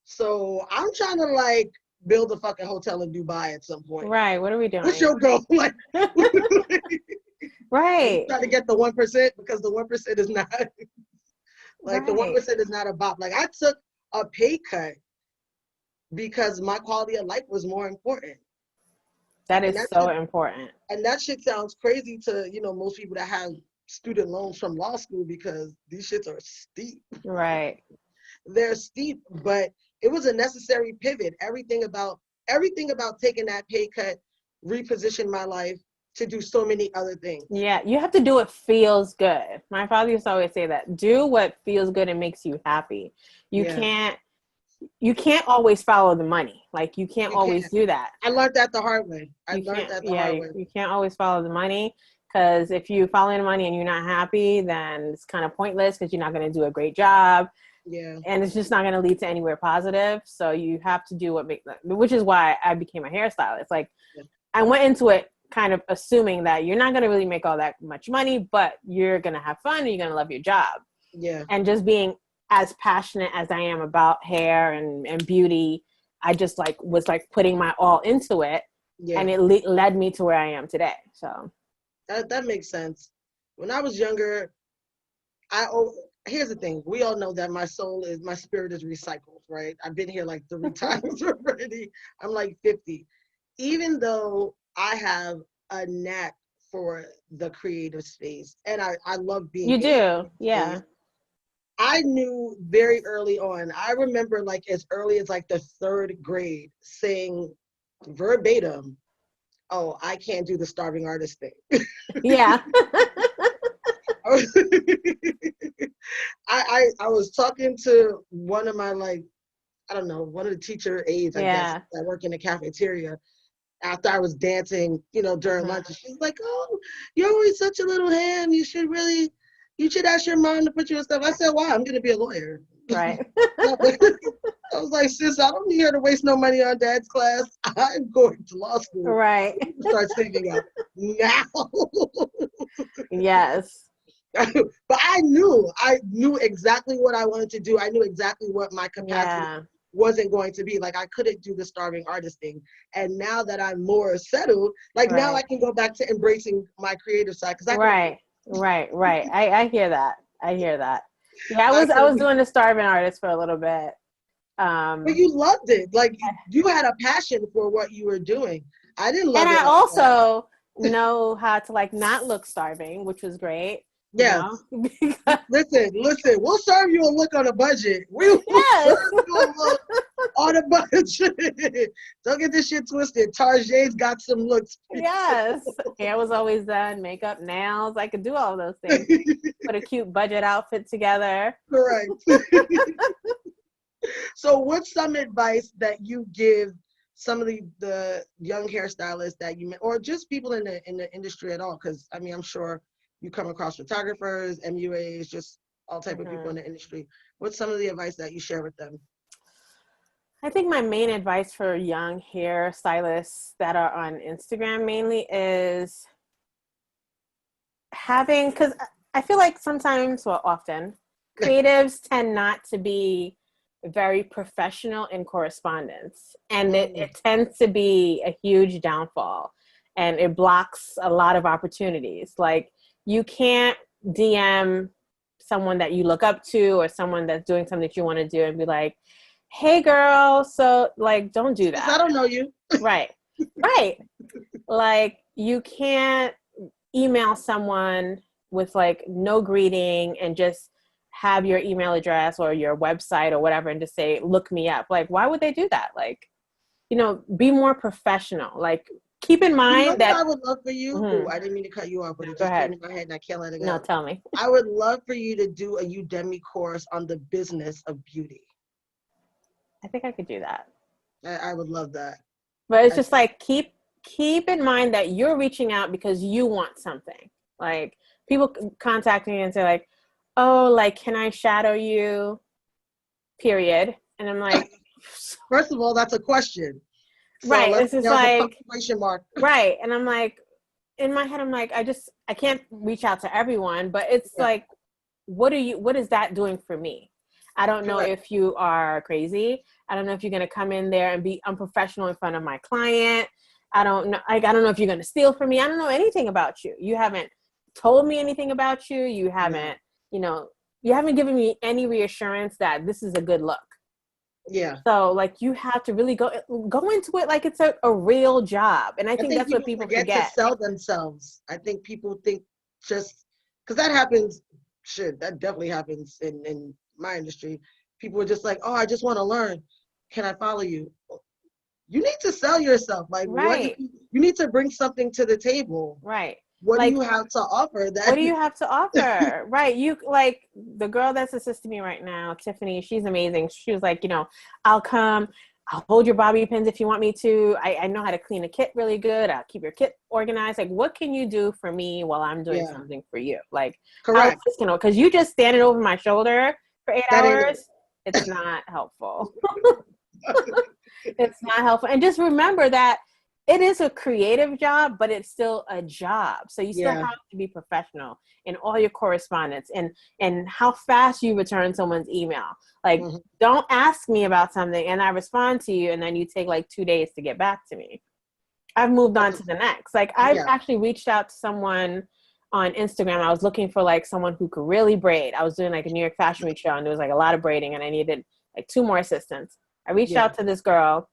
[SPEAKER 1] so I'm trying to like build a fucking hotel in Dubai at some point.
[SPEAKER 2] Right. What are we doing?
[SPEAKER 1] What's your goal? Like,
[SPEAKER 2] right.
[SPEAKER 1] Trying to get the 1% because the 1% is not like the 1% is not a bop. Like I took a pay cut because my quality of life was more important.
[SPEAKER 2] That is so important.
[SPEAKER 1] And that shit sounds crazy to, most people that have student loans from law school because these shits are steep.
[SPEAKER 2] Right.
[SPEAKER 1] They're steep, but it was a necessary pivot. Everything about taking that pay cut repositioned my life to do so many other things.
[SPEAKER 2] Yeah, you have to do what feels good. My father used to always say that. Do what feels good and makes you happy. You can't always follow the money. Like you can't always do that.
[SPEAKER 1] I learned that the hard way.
[SPEAKER 2] You can't always follow the money because if you follow the money and you're not happy, then it's kind of pointless because you're not going to do a great job.
[SPEAKER 1] Yeah.
[SPEAKER 2] And it's just not going to lead to anywhere positive. So you have to do which is why I became a hairstylist. Like I went into it kind of assuming that you're not going to really make all that much money, but you're going to have fun and you're going to love your job.
[SPEAKER 1] Yeah.
[SPEAKER 2] And just being as passionate as I am about hair and beauty, I just like was like putting my all into it, and it led me to where I am today. So
[SPEAKER 1] that makes sense. When I was younger, here's the thing: we all know that my spirit is recycled, right? I've been here like 3 times already. I'm like 50. Even though I have a knack for the creative space, and I love being.
[SPEAKER 2] You do, yeah.
[SPEAKER 1] I knew very early on. I remember like as early as like the 3rd grade saying verbatim, "Oh, I can't do the starving artist thing."
[SPEAKER 2] Yeah.
[SPEAKER 1] I was talking to one of my one of the teacher aides, I guess, that work in the cafeteria after I was dancing, during lunch. And she's like, "Oh, you're always such a little ham. You should ask your mom to put you in stuff." I said, "Why? I'm going to be a lawyer."
[SPEAKER 2] Right.
[SPEAKER 1] I was like, "Sis, I don't need her to waste no money on dad's class. I'm going to law school."
[SPEAKER 2] Right.
[SPEAKER 1] Start saving up now.
[SPEAKER 2] Yes.
[SPEAKER 1] But I knew exactly what I wanted to do. I knew exactly what my capacity wasn't going to be. Like I couldn't do the starving artist thing. And now that I'm more settled, now I can go back to embracing my creative side.
[SPEAKER 2] Right. I hear that. Yeah, I was doing the starving artist for a little bit.
[SPEAKER 1] But you loved it. Like you had a passion for what you were doing. I didn't love it.
[SPEAKER 2] And I also know how to like not look starving, which was great.
[SPEAKER 1] Yeah. Listen, we'll serve you a look on a budget. We'll serve you a look on a budget. Don't get this shit twisted. Tarjay's got some looks.
[SPEAKER 2] Yes. Hair was always done, makeup, nails. I could do all those things. Put a cute budget outfit together.
[SPEAKER 1] Correct. So what's some advice that you give some of the young hairstylists that you met, or just people in the industry at all? Because I mean, I'm sure you come across photographers, MUAs, just all type of people in the industry. What's some of the advice that you share with them?
[SPEAKER 2] I think my main advice for young hairstylists that are on Instagram mainly is because I feel like sometimes, well, often, creatives tend not to be very professional in correspondence. And it tends to be a huge downfall. And it blocks a lot of opportunities. Like, you can't DM someone that you look up to or someone that's doing something that you want to do and be like, hey girl, so like, don't do
[SPEAKER 1] Because I
[SPEAKER 2] that.
[SPEAKER 1] don't know you.
[SPEAKER 2] Right. Right. Like, you can't email someone with like no greeting and just have your email address or your website or whatever and just say, look me up. Like, why would they do that? Like, be more professional. Like, keep in
[SPEAKER 1] You know
[SPEAKER 2] mind
[SPEAKER 1] what
[SPEAKER 2] that,
[SPEAKER 1] I would love for you?
[SPEAKER 2] mm-hmm.
[SPEAKER 1] Oh, I didn't mean to cut you off, but it
[SPEAKER 2] Go
[SPEAKER 1] just came
[SPEAKER 2] ahead.
[SPEAKER 1] in my head and I can't let it
[SPEAKER 2] No,
[SPEAKER 1] go.
[SPEAKER 2] tell me.
[SPEAKER 1] I would love for you to do a Udemy course on the business of beauty.
[SPEAKER 2] I think I could do that.
[SPEAKER 1] I would love that.
[SPEAKER 2] But it's just like, keep in mind that you're reaching out because you want something. Like, people contact me and say like, oh, like, can I shadow you? Period. And I'm like,
[SPEAKER 1] first of all, that's a question. So
[SPEAKER 2] right. It's just
[SPEAKER 1] there's a
[SPEAKER 2] like,
[SPEAKER 1] punctuation mark.
[SPEAKER 2] right. And I'm like, in my head, I'm like, I can't reach out to everyone, but it's like, what is that doing for me? I don't know if you are crazy. I don't know if you're going to come in there and be unprofessional in front of my client. I don't know. I don't know if you're going to steal from me. I don't know anything about you. You haven't told me anything about you. You haven't, you haven't given me any reassurance that this is a good look.
[SPEAKER 1] Yeah.
[SPEAKER 2] So like, you have to really go into it like it's a real job. And I think that's what people forget.
[SPEAKER 1] To sell themselves. I think people think just because that happens, that definitely happens in my industry. People are just like, oh, I just want to learn. Can I follow you? You need to sell yourself. Like,
[SPEAKER 2] right.
[SPEAKER 1] You need to bring something to the table.
[SPEAKER 2] Right.
[SPEAKER 1] What do you have to offer?
[SPEAKER 2] What do you have to offer? Right. You, like, the girl that's assisting me right now, Tiffany, she's amazing. She was like, I'll come, I'll hold your bobby pins if you want me to. I know how to clean a kit really good. I'll keep your kit organized. Like, what can you do for me while I'm doing something for you? Like,
[SPEAKER 1] correct.
[SPEAKER 2] Because you just standing over my shoulder for 8 hours, it's not helpful. It's not helpful. And just remember that it is a creative job, but it's still a job. So you still have to be professional in all your correspondence and how fast you return someone's email. Like, don't ask me about something and I respond to you and then you take like 2 days to get back to me. I've moved on to the next. Like, I've actually reached out to someone on Instagram. I was looking for like someone who could really braid. I was doing like a New York Fashion Week show and there was like a lot of braiding and I needed like 2 more assistants. I reached out to this girl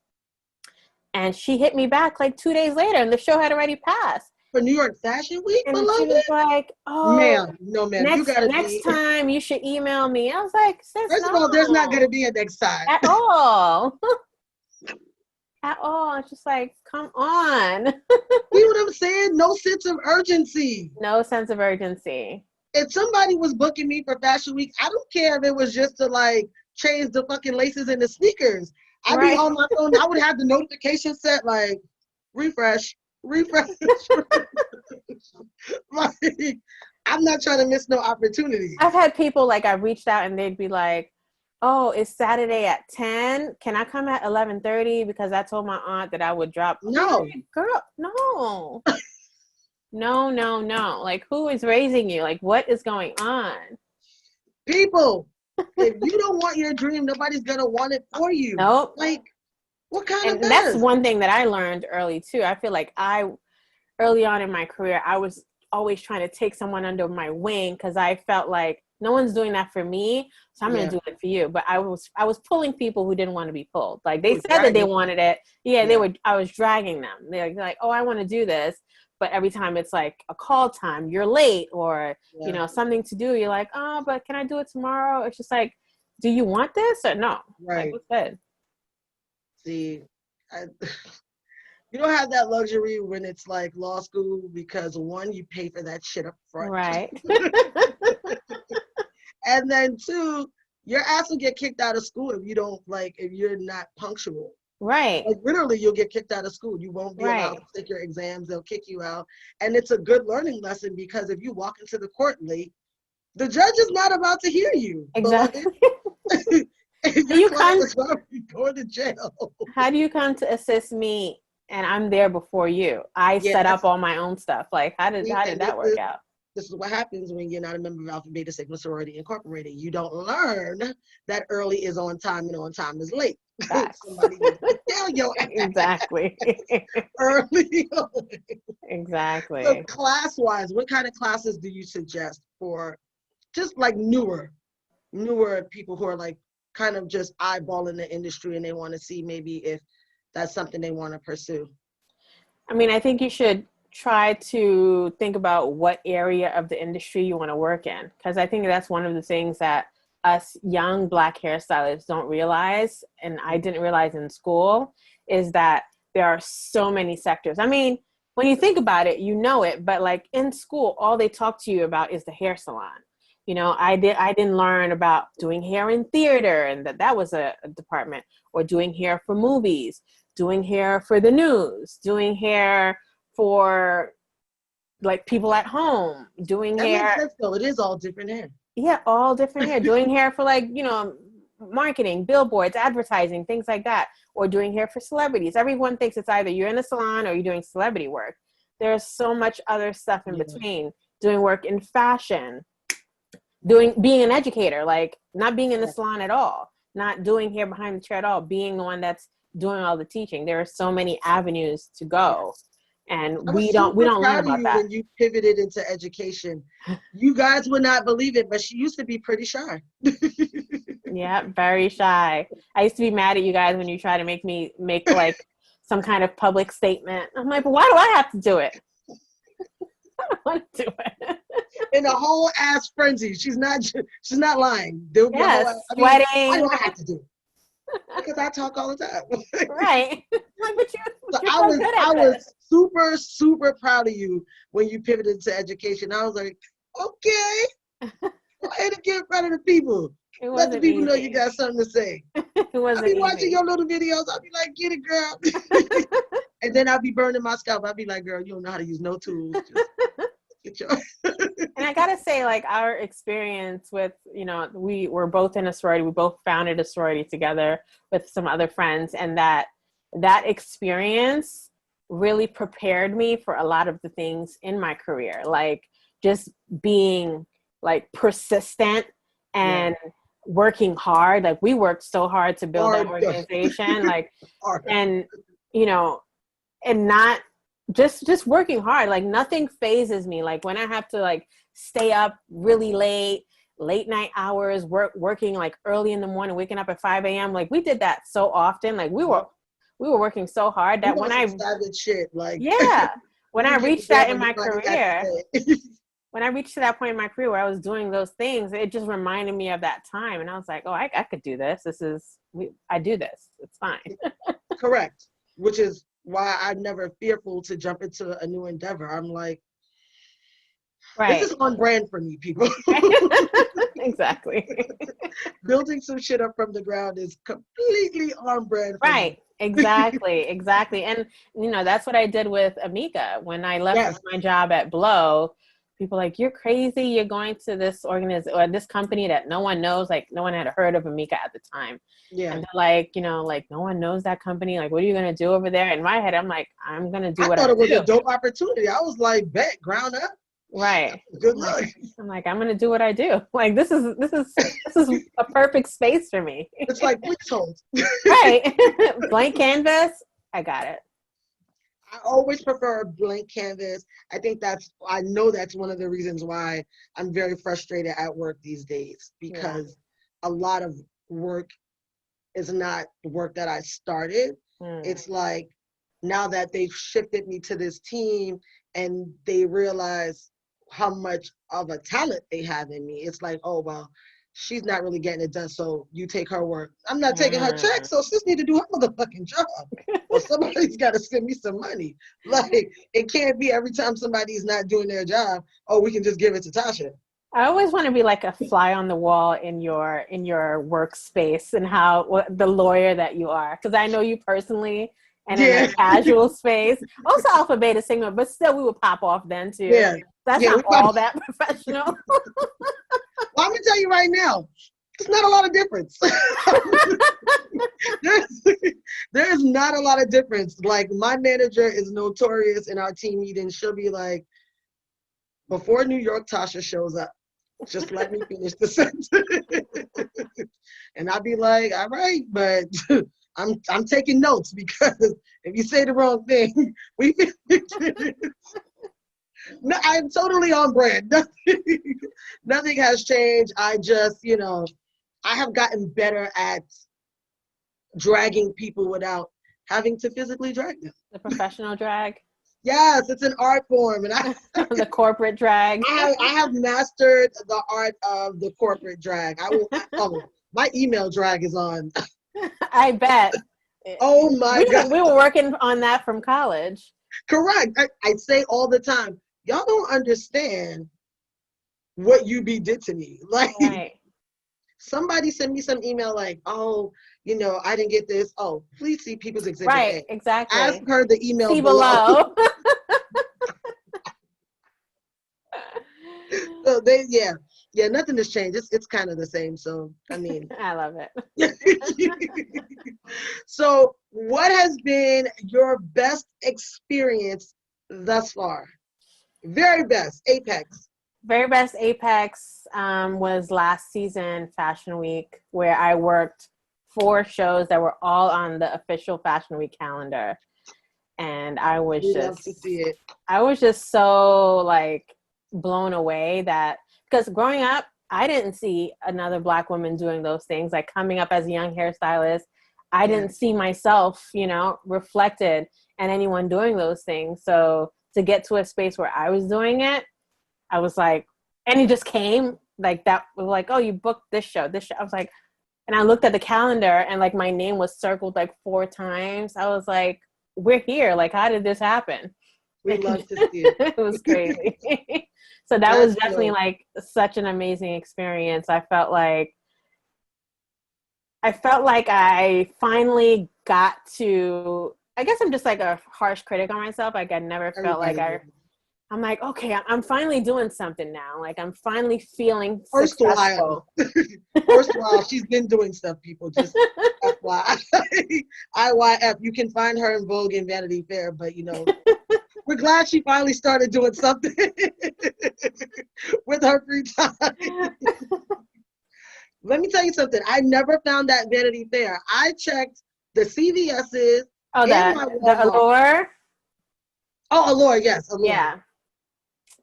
[SPEAKER 2] and she hit me back like 2 days later and the show had already passed.
[SPEAKER 1] For New York Fashion Week,
[SPEAKER 2] and she was like, oh,
[SPEAKER 1] ma'am, no, ma'am,
[SPEAKER 2] next time you should email me. I was like,
[SPEAKER 1] first of all, there's not going to be a next time.
[SPEAKER 2] At all. At all. It's just like, come on.
[SPEAKER 1] You know what I'm saying? No sense of urgency.
[SPEAKER 2] No sense of urgency.
[SPEAKER 1] If somebody was booking me for Fashion Week, I don't care if it was just to like change the fucking laces in the sneakers. I'd be on my phone. I would have the notification set like refresh. Like, I'm not trying to miss no opportunity.
[SPEAKER 2] I've had people like, I reached out and they'd be like, oh, it's Saturday at 10. Can I come at 11:30? Because I told my aunt that I would drop.
[SPEAKER 1] No.
[SPEAKER 2] Like, girl, no. No. Like, who is raising you? Like, what is going on?
[SPEAKER 1] People, if you don't want your dream, nobody's going to want it for you.
[SPEAKER 2] Nope.
[SPEAKER 1] Like, what kind of
[SPEAKER 2] that's one thing that I learned early, too. I feel like early on in my career, I was always trying to take someone under my wing because I felt like no one's doing that for me, so I'm going to do it for you. But I was pulling people who didn't want to be pulled. Like, they said that they wanted it. I was dragging them. They're like, oh, I want to do this. But every time it's like a call time, you're late or, something to do. You're like, oh, but can I do it tomorrow? It's just like, do you want this or no?
[SPEAKER 1] Right.
[SPEAKER 2] Like, what's good?
[SPEAKER 1] See, you don't have that luxury when it's like law school because one, you pay for that shit up front.
[SPEAKER 2] Right.
[SPEAKER 1] And then 2, your ass will get kicked out of school if you're not punctual.
[SPEAKER 2] Right.
[SPEAKER 1] Like, literally, you'll get kicked out of school. You won't be allowed to take your exams. They'll kick you out. And it's a good learning lesson because if you walk into the court late, the judge is not about to hear you.
[SPEAKER 2] Exactly.
[SPEAKER 1] Your client is going to jail.
[SPEAKER 2] How do you come to assist me and I'm there before you? I set up all my own stuff. Like, how did that work out?
[SPEAKER 1] This is what happens when you're not a member of Alpha Beta Sigma Sorority Incorporated. You don't learn that early is on time and on time is late. Somebody needs to tell your ass.
[SPEAKER 2] Exactly.
[SPEAKER 1] Early on.
[SPEAKER 2] Exactly.
[SPEAKER 1] So class-wise, what kind of classes do you suggest for just like newer people who are like kind of just eyeballing the industry and they want to see maybe if that's something they want to pursue?
[SPEAKER 2] I mean, I think you should try to think about what area of the industry you want to work in, because I think that's one of the things that us young Black hairstylists don't realize, and I didn't realize in school, is that there are so many sectors. I mean, when you think about it, you know it, but like in school, all they talk to you about is the hair salon. You know, I didn't learn about doing hair in theater, and that was a department, or doing hair for movies, doing hair for the news, doing hair for like people at home, doing
[SPEAKER 1] That
[SPEAKER 2] hair.
[SPEAKER 1] makes sense though. It is all different hair.
[SPEAKER 2] Yeah, all different hair. Doing hair for like, you know, marketing, billboards, advertising, things like that. Or doing hair for celebrities. Everyone thinks it's either you're in a salon or you're doing celebrity work. There's so much other stuff in between. Doing work in fashion, being an educator, like not being in the salon at all, not doing hair behind the chair at all, being the one that's doing all the teaching. There are so many avenues to go. And we don't learn about that.
[SPEAKER 1] When you pivoted into education, you guys would not believe it, but she used to be pretty shy.
[SPEAKER 2] Yeah, very shy. I used to be mad at you guys when you try to make me make like some kind of public statement. I'm like, but why do I have to do it? I don't want to do it.
[SPEAKER 1] In a whole ass frenzy. She's not lying. There'll be
[SPEAKER 2] sweating.
[SPEAKER 1] Why do I have to do it? Because I talk all the time.
[SPEAKER 2] Right.
[SPEAKER 1] I was super, super proud of you when you pivoted to education. I was like, okay, go ahead and get in front of the people. Let the people know you got something to say. I'll be watching your little videos. I'll be like, get it, girl. And then I'll be burning my scalp. I'll be like, girl, you don't know how to use no tools. Just get your
[SPEAKER 2] And I gotta say, like, our experience with, you know, we were both in a sorority. We both founded a sorority together with some other friends, and that experience really prepared me for a lot of the things in my career, like just being like persistent and working hard. Like we worked so hard to build that organization, like, and you know, and not just working hard. Like nothing phases me. Like when I have to like stay up really late night hours, working like early in the morning, waking up at 5 a.m. Like we did that so often. Like we were working so hard that when I
[SPEAKER 1] savage shit, like
[SPEAKER 2] when I reached that in my career, when I reached to that point in my career where I was doing those things, it just reminded me of that time. And I was like, oh, I could do this. I do this. It's fine.
[SPEAKER 1] Correct. Which is why I'm never fearful to jump into a new endeavor. I'm like, this is on brand for me, people.
[SPEAKER 2] Exactly.
[SPEAKER 1] Building some shit up from the ground is completely on brand for me.
[SPEAKER 2] Exactly. And, you know, that's what I did with Amika. When I left my job at Blow, people were like, you're crazy. You're going to this organization or this company that no one knows. Like, no one had heard of Amika at the time. Yeah. And they're like, you know, like, no one knows that company. Like, what are you going to do over there? In my head, I'm like, I'm going to do what I do. I thought it was
[SPEAKER 1] a dope opportunity. I was like, bet, ground up.
[SPEAKER 2] Right.
[SPEAKER 1] Good luck.
[SPEAKER 2] I'm like, I'm gonna do what I do. Like this is a perfect space for me.
[SPEAKER 1] It's like leasehold.
[SPEAKER 2] Right. Blank canvas. I got it.
[SPEAKER 1] I always prefer a blank canvas. I know that's one of the reasons why I'm very frustrated at work these days, because a lot of work is not work that I started. It's like now that they've shifted me to this team and they realize how much of a talent they have in me. It's like, oh, well, she's not really getting it done, so you take her work. I'm not taking her check, so sis need to do her motherfucking job. Or somebody's got to send me some money. Like, it can't be every time somebody's not doing their job, oh, we can just give it to Tasha.
[SPEAKER 2] I always want to be like a fly on the wall in your workspace and how the lawyer that you are, because I know you personally. And in a casual space, also Alpha Beta Sigma, but still we would pop off then too. Yeah. That's not all that professional.
[SPEAKER 1] Well, I'm gonna tell you right now, there's not a lot of difference. There's not a lot of difference. Like my manager is notorious in our team meetings. She'll be like, before New York Tasha shows up, just let me finish the sentence. And I'll be like, all right, but I'm taking notes, because if you say the wrong thing, no, I'm totally on brand. Nothing has changed. I just, you know, I have gotten better at dragging people without having to physically drag them.
[SPEAKER 2] The professional drag.
[SPEAKER 1] Yes, it's an art form, and
[SPEAKER 2] The corporate drag.
[SPEAKER 1] I have mastered the art of the corporate drag. My email drag is on.
[SPEAKER 2] I bet.
[SPEAKER 1] Oh my God.
[SPEAKER 2] We were working on that from college.
[SPEAKER 1] Correct. I say all the time, y'all don't understand what UB did to me. Like,
[SPEAKER 2] right.
[SPEAKER 1] Somebody sent me some email like, oh, I didn't get this. Oh, please see People's Exhibit
[SPEAKER 2] Right,
[SPEAKER 1] A.
[SPEAKER 2] exactly.
[SPEAKER 1] Ask her the email
[SPEAKER 2] see
[SPEAKER 1] below. So nothing has changed. It's kind of the same. So, I mean.
[SPEAKER 2] I love it.
[SPEAKER 1] So, what has been your best experience thus far? Very best, Apex.
[SPEAKER 2] Very best Apex was last season, Fashion Week, where I worked 4 shows that were all on the official Fashion Week calendar. And I was
[SPEAKER 1] love to see it.
[SPEAKER 2] I was just so like blown away because growing up, I didn't see another Black woman doing those things. Like coming up as a young hairstylist, I didn't see myself, reflected in anyone doing those things. So to get to a space where I was doing it, I was like, and it just came like that. Was like, oh, you booked this show. I was like, and I looked at the calendar and like my name was circled like 4 times. I was like, we're here. Like, how did this happen?
[SPEAKER 1] We love to see it.
[SPEAKER 2] It was crazy. So that was definitely like such an amazing experience. I felt like I finally got to, I guess I'm just like a harsh critic on myself. Like I never felt like I'm like, okay, I'm finally doing something now. Like I'm finally feeling successful.
[SPEAKER 1] First while, she's been doing stuff, people. Just FYI. IYF. You can find her in Vogue and Vanity Fair, but we're glad she finally started doing something with her free time. Let me tell you something. I never found that Vanity Fair. I checked the CVS's.
[SPEAKER 2] Oh, the Allure?
[SPEAKER 1] Oh, Allure, yes. Allure.
[SPEAKER 2] Yeah.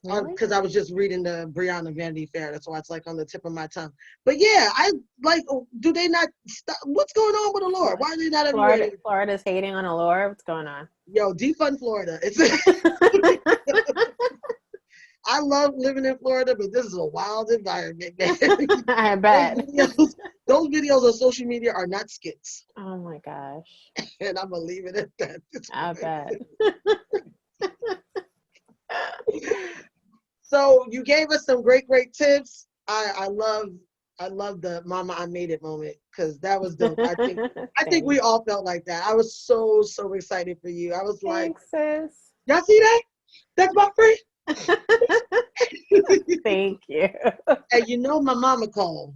[SPEAKER 1] Because I was just reading the Brianna Vanity Fair. That's why it's like on the tip of my tongue. But yeah, I like, do they not stop? What's going on with Allure? Why are they not everywhere?
[SPEAKER 2] Florida's hating on Allure. What's going on?
[SPEAKER 1] Yo, defund Florida. I love living in Florida, but this is a wild environment, man.
[SPEAKER 2] I bet.
[SPEAKER 1] Those videos on social media are not skits.
[SPEAKER 2] Oh my gosh.
[SPEAKER 1] And I'm going to leave it at that.
[SPEAKER 2] I bet.
[SPEAKER 1] So you gave us some great tips. I love the Mama I Made It moment, because that was dope. I think we all felt like that. I was so excited for you. I was
[SPEAKER 2] Thanks, sis.
[SPEAKER 1] Y'all see that? That's my friend.
[SPEAKER 2] Thank you.
[SPEAKER 1] And my mama called.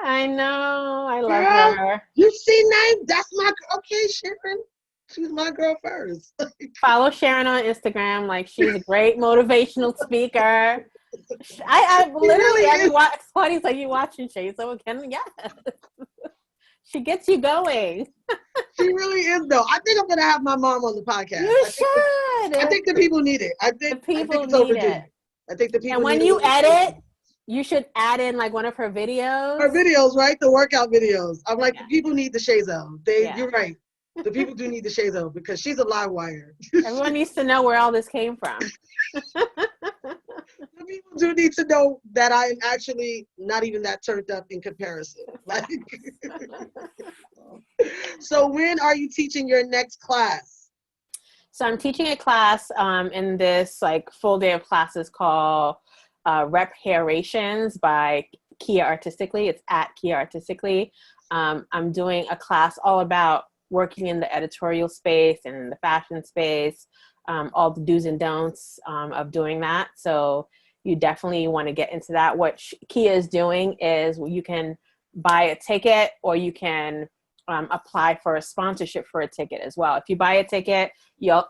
[SPEAKER 2] I know. I love her.
[SPEAKER 1] You see, Naeemah? That's my okay, Sharon. She's my girl first.
[SPEAKER 2] Follow Sharon on Instagram. Like, she's a great motivational speaker. I literally funny, like you watching Shades of Ken. Yes. She gets you going.
[SPEAKER 1] She really is, though. I think I'm gonna have my mom on the podcast.
[SPEAKER 2] You should.
[SPEAKER 1] I think the people need it. I think
[SPEAKER 2] need
[SPEAKER 1] it. I think the people.
[SPEAKER 2] And when you edit, you should add in like one of her videos.
[SPEAKER 1] Her videos, right? The workout videos. I'm like, the people need the Shazo. You're right. The people do need the Shazo because she's a live wire.
[SPEAKER 2] Everyone needs to know where all this came from.
[SPEAKER 1] The people do need to know that I am actually not even that turned up in comparison. Like, so when are you teaching your next class?
[SPEAKER 2] So I'm teaching a class in this like full day of classes called Reparations by Kia Artistically. It's at Kia Artistically. I'm doing a class all about working in the editorial space and in the fashion space, all the do's and don'ts of doing that. So you definitely want to get into that. What Kia is doing is you can buy a ticket, or you can apply for a sponsorship for a ticket as well. If you buy a ticket,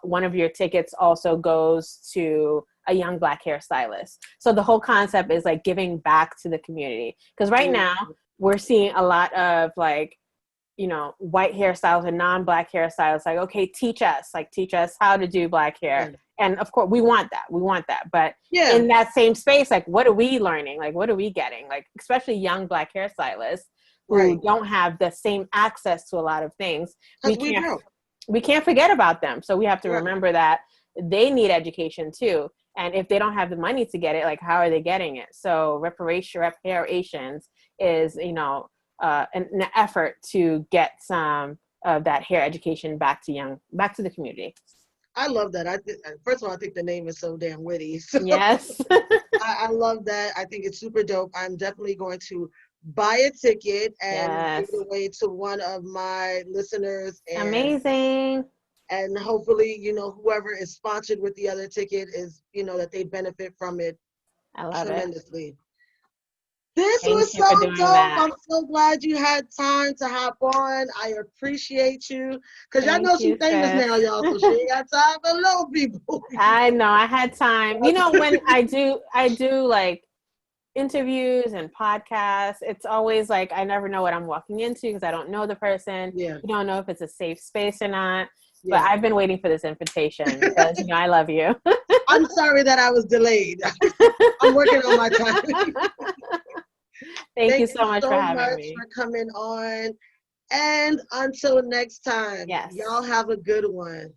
[SPEAKER 2] one of your tickets also goes to a young Black hairstylist. So the whole concept is like giving back to the community. Because right now we're seeing a lot of like, white hairstylists and non-Black hairstylists, like, okay, teach us how to do Black hair. And of course we want that. But in that same space, like, what are we learning? Like, what are we getting? Like, especially young Black hairstylists, who don't have the same access to a lot of things. We can't forget about them. So we have to remember that they need education too. And if they don't have the money to get it, like, how are they getting it? So reparations is, you know, an effort to get some of that hair education back to the community.
[SPEAKER 1] I love that. First of all, I think the name is so damn witty. So
[SPEAKER 2] yes.
[SPEAKER 1] I love that. I think it's super dope. I'm definitely going to buy a ticket and give it away to one of my listeners. And,
[SPEAKER 2] amazing.
[SPEAKER 1] And hopefully, you know, whoever is sponsored with the other ticket is, you know, that they benefit from it tremendously. This was so dope. I'm so glad you had time to hop on. I appreciate you. Because y'all know she's famous now, y'all. So she ain't got time for little people.
[SPEAKER 2] I know. I had time. You know, when I do like interviews and podcasts, it's always like I never know what I'm walking into because I don't know the person. You don't know if it's a safe space or not. But I've been waiting for this invitation because, you know, I love you.
[SPEAKER 1] I'm sorry that I was delayed. I'm working on my time.
[SPEAKER 2] Thank you so much for having me.
[SPEAKER 1] For coming on. And until next time, y'all have a good one.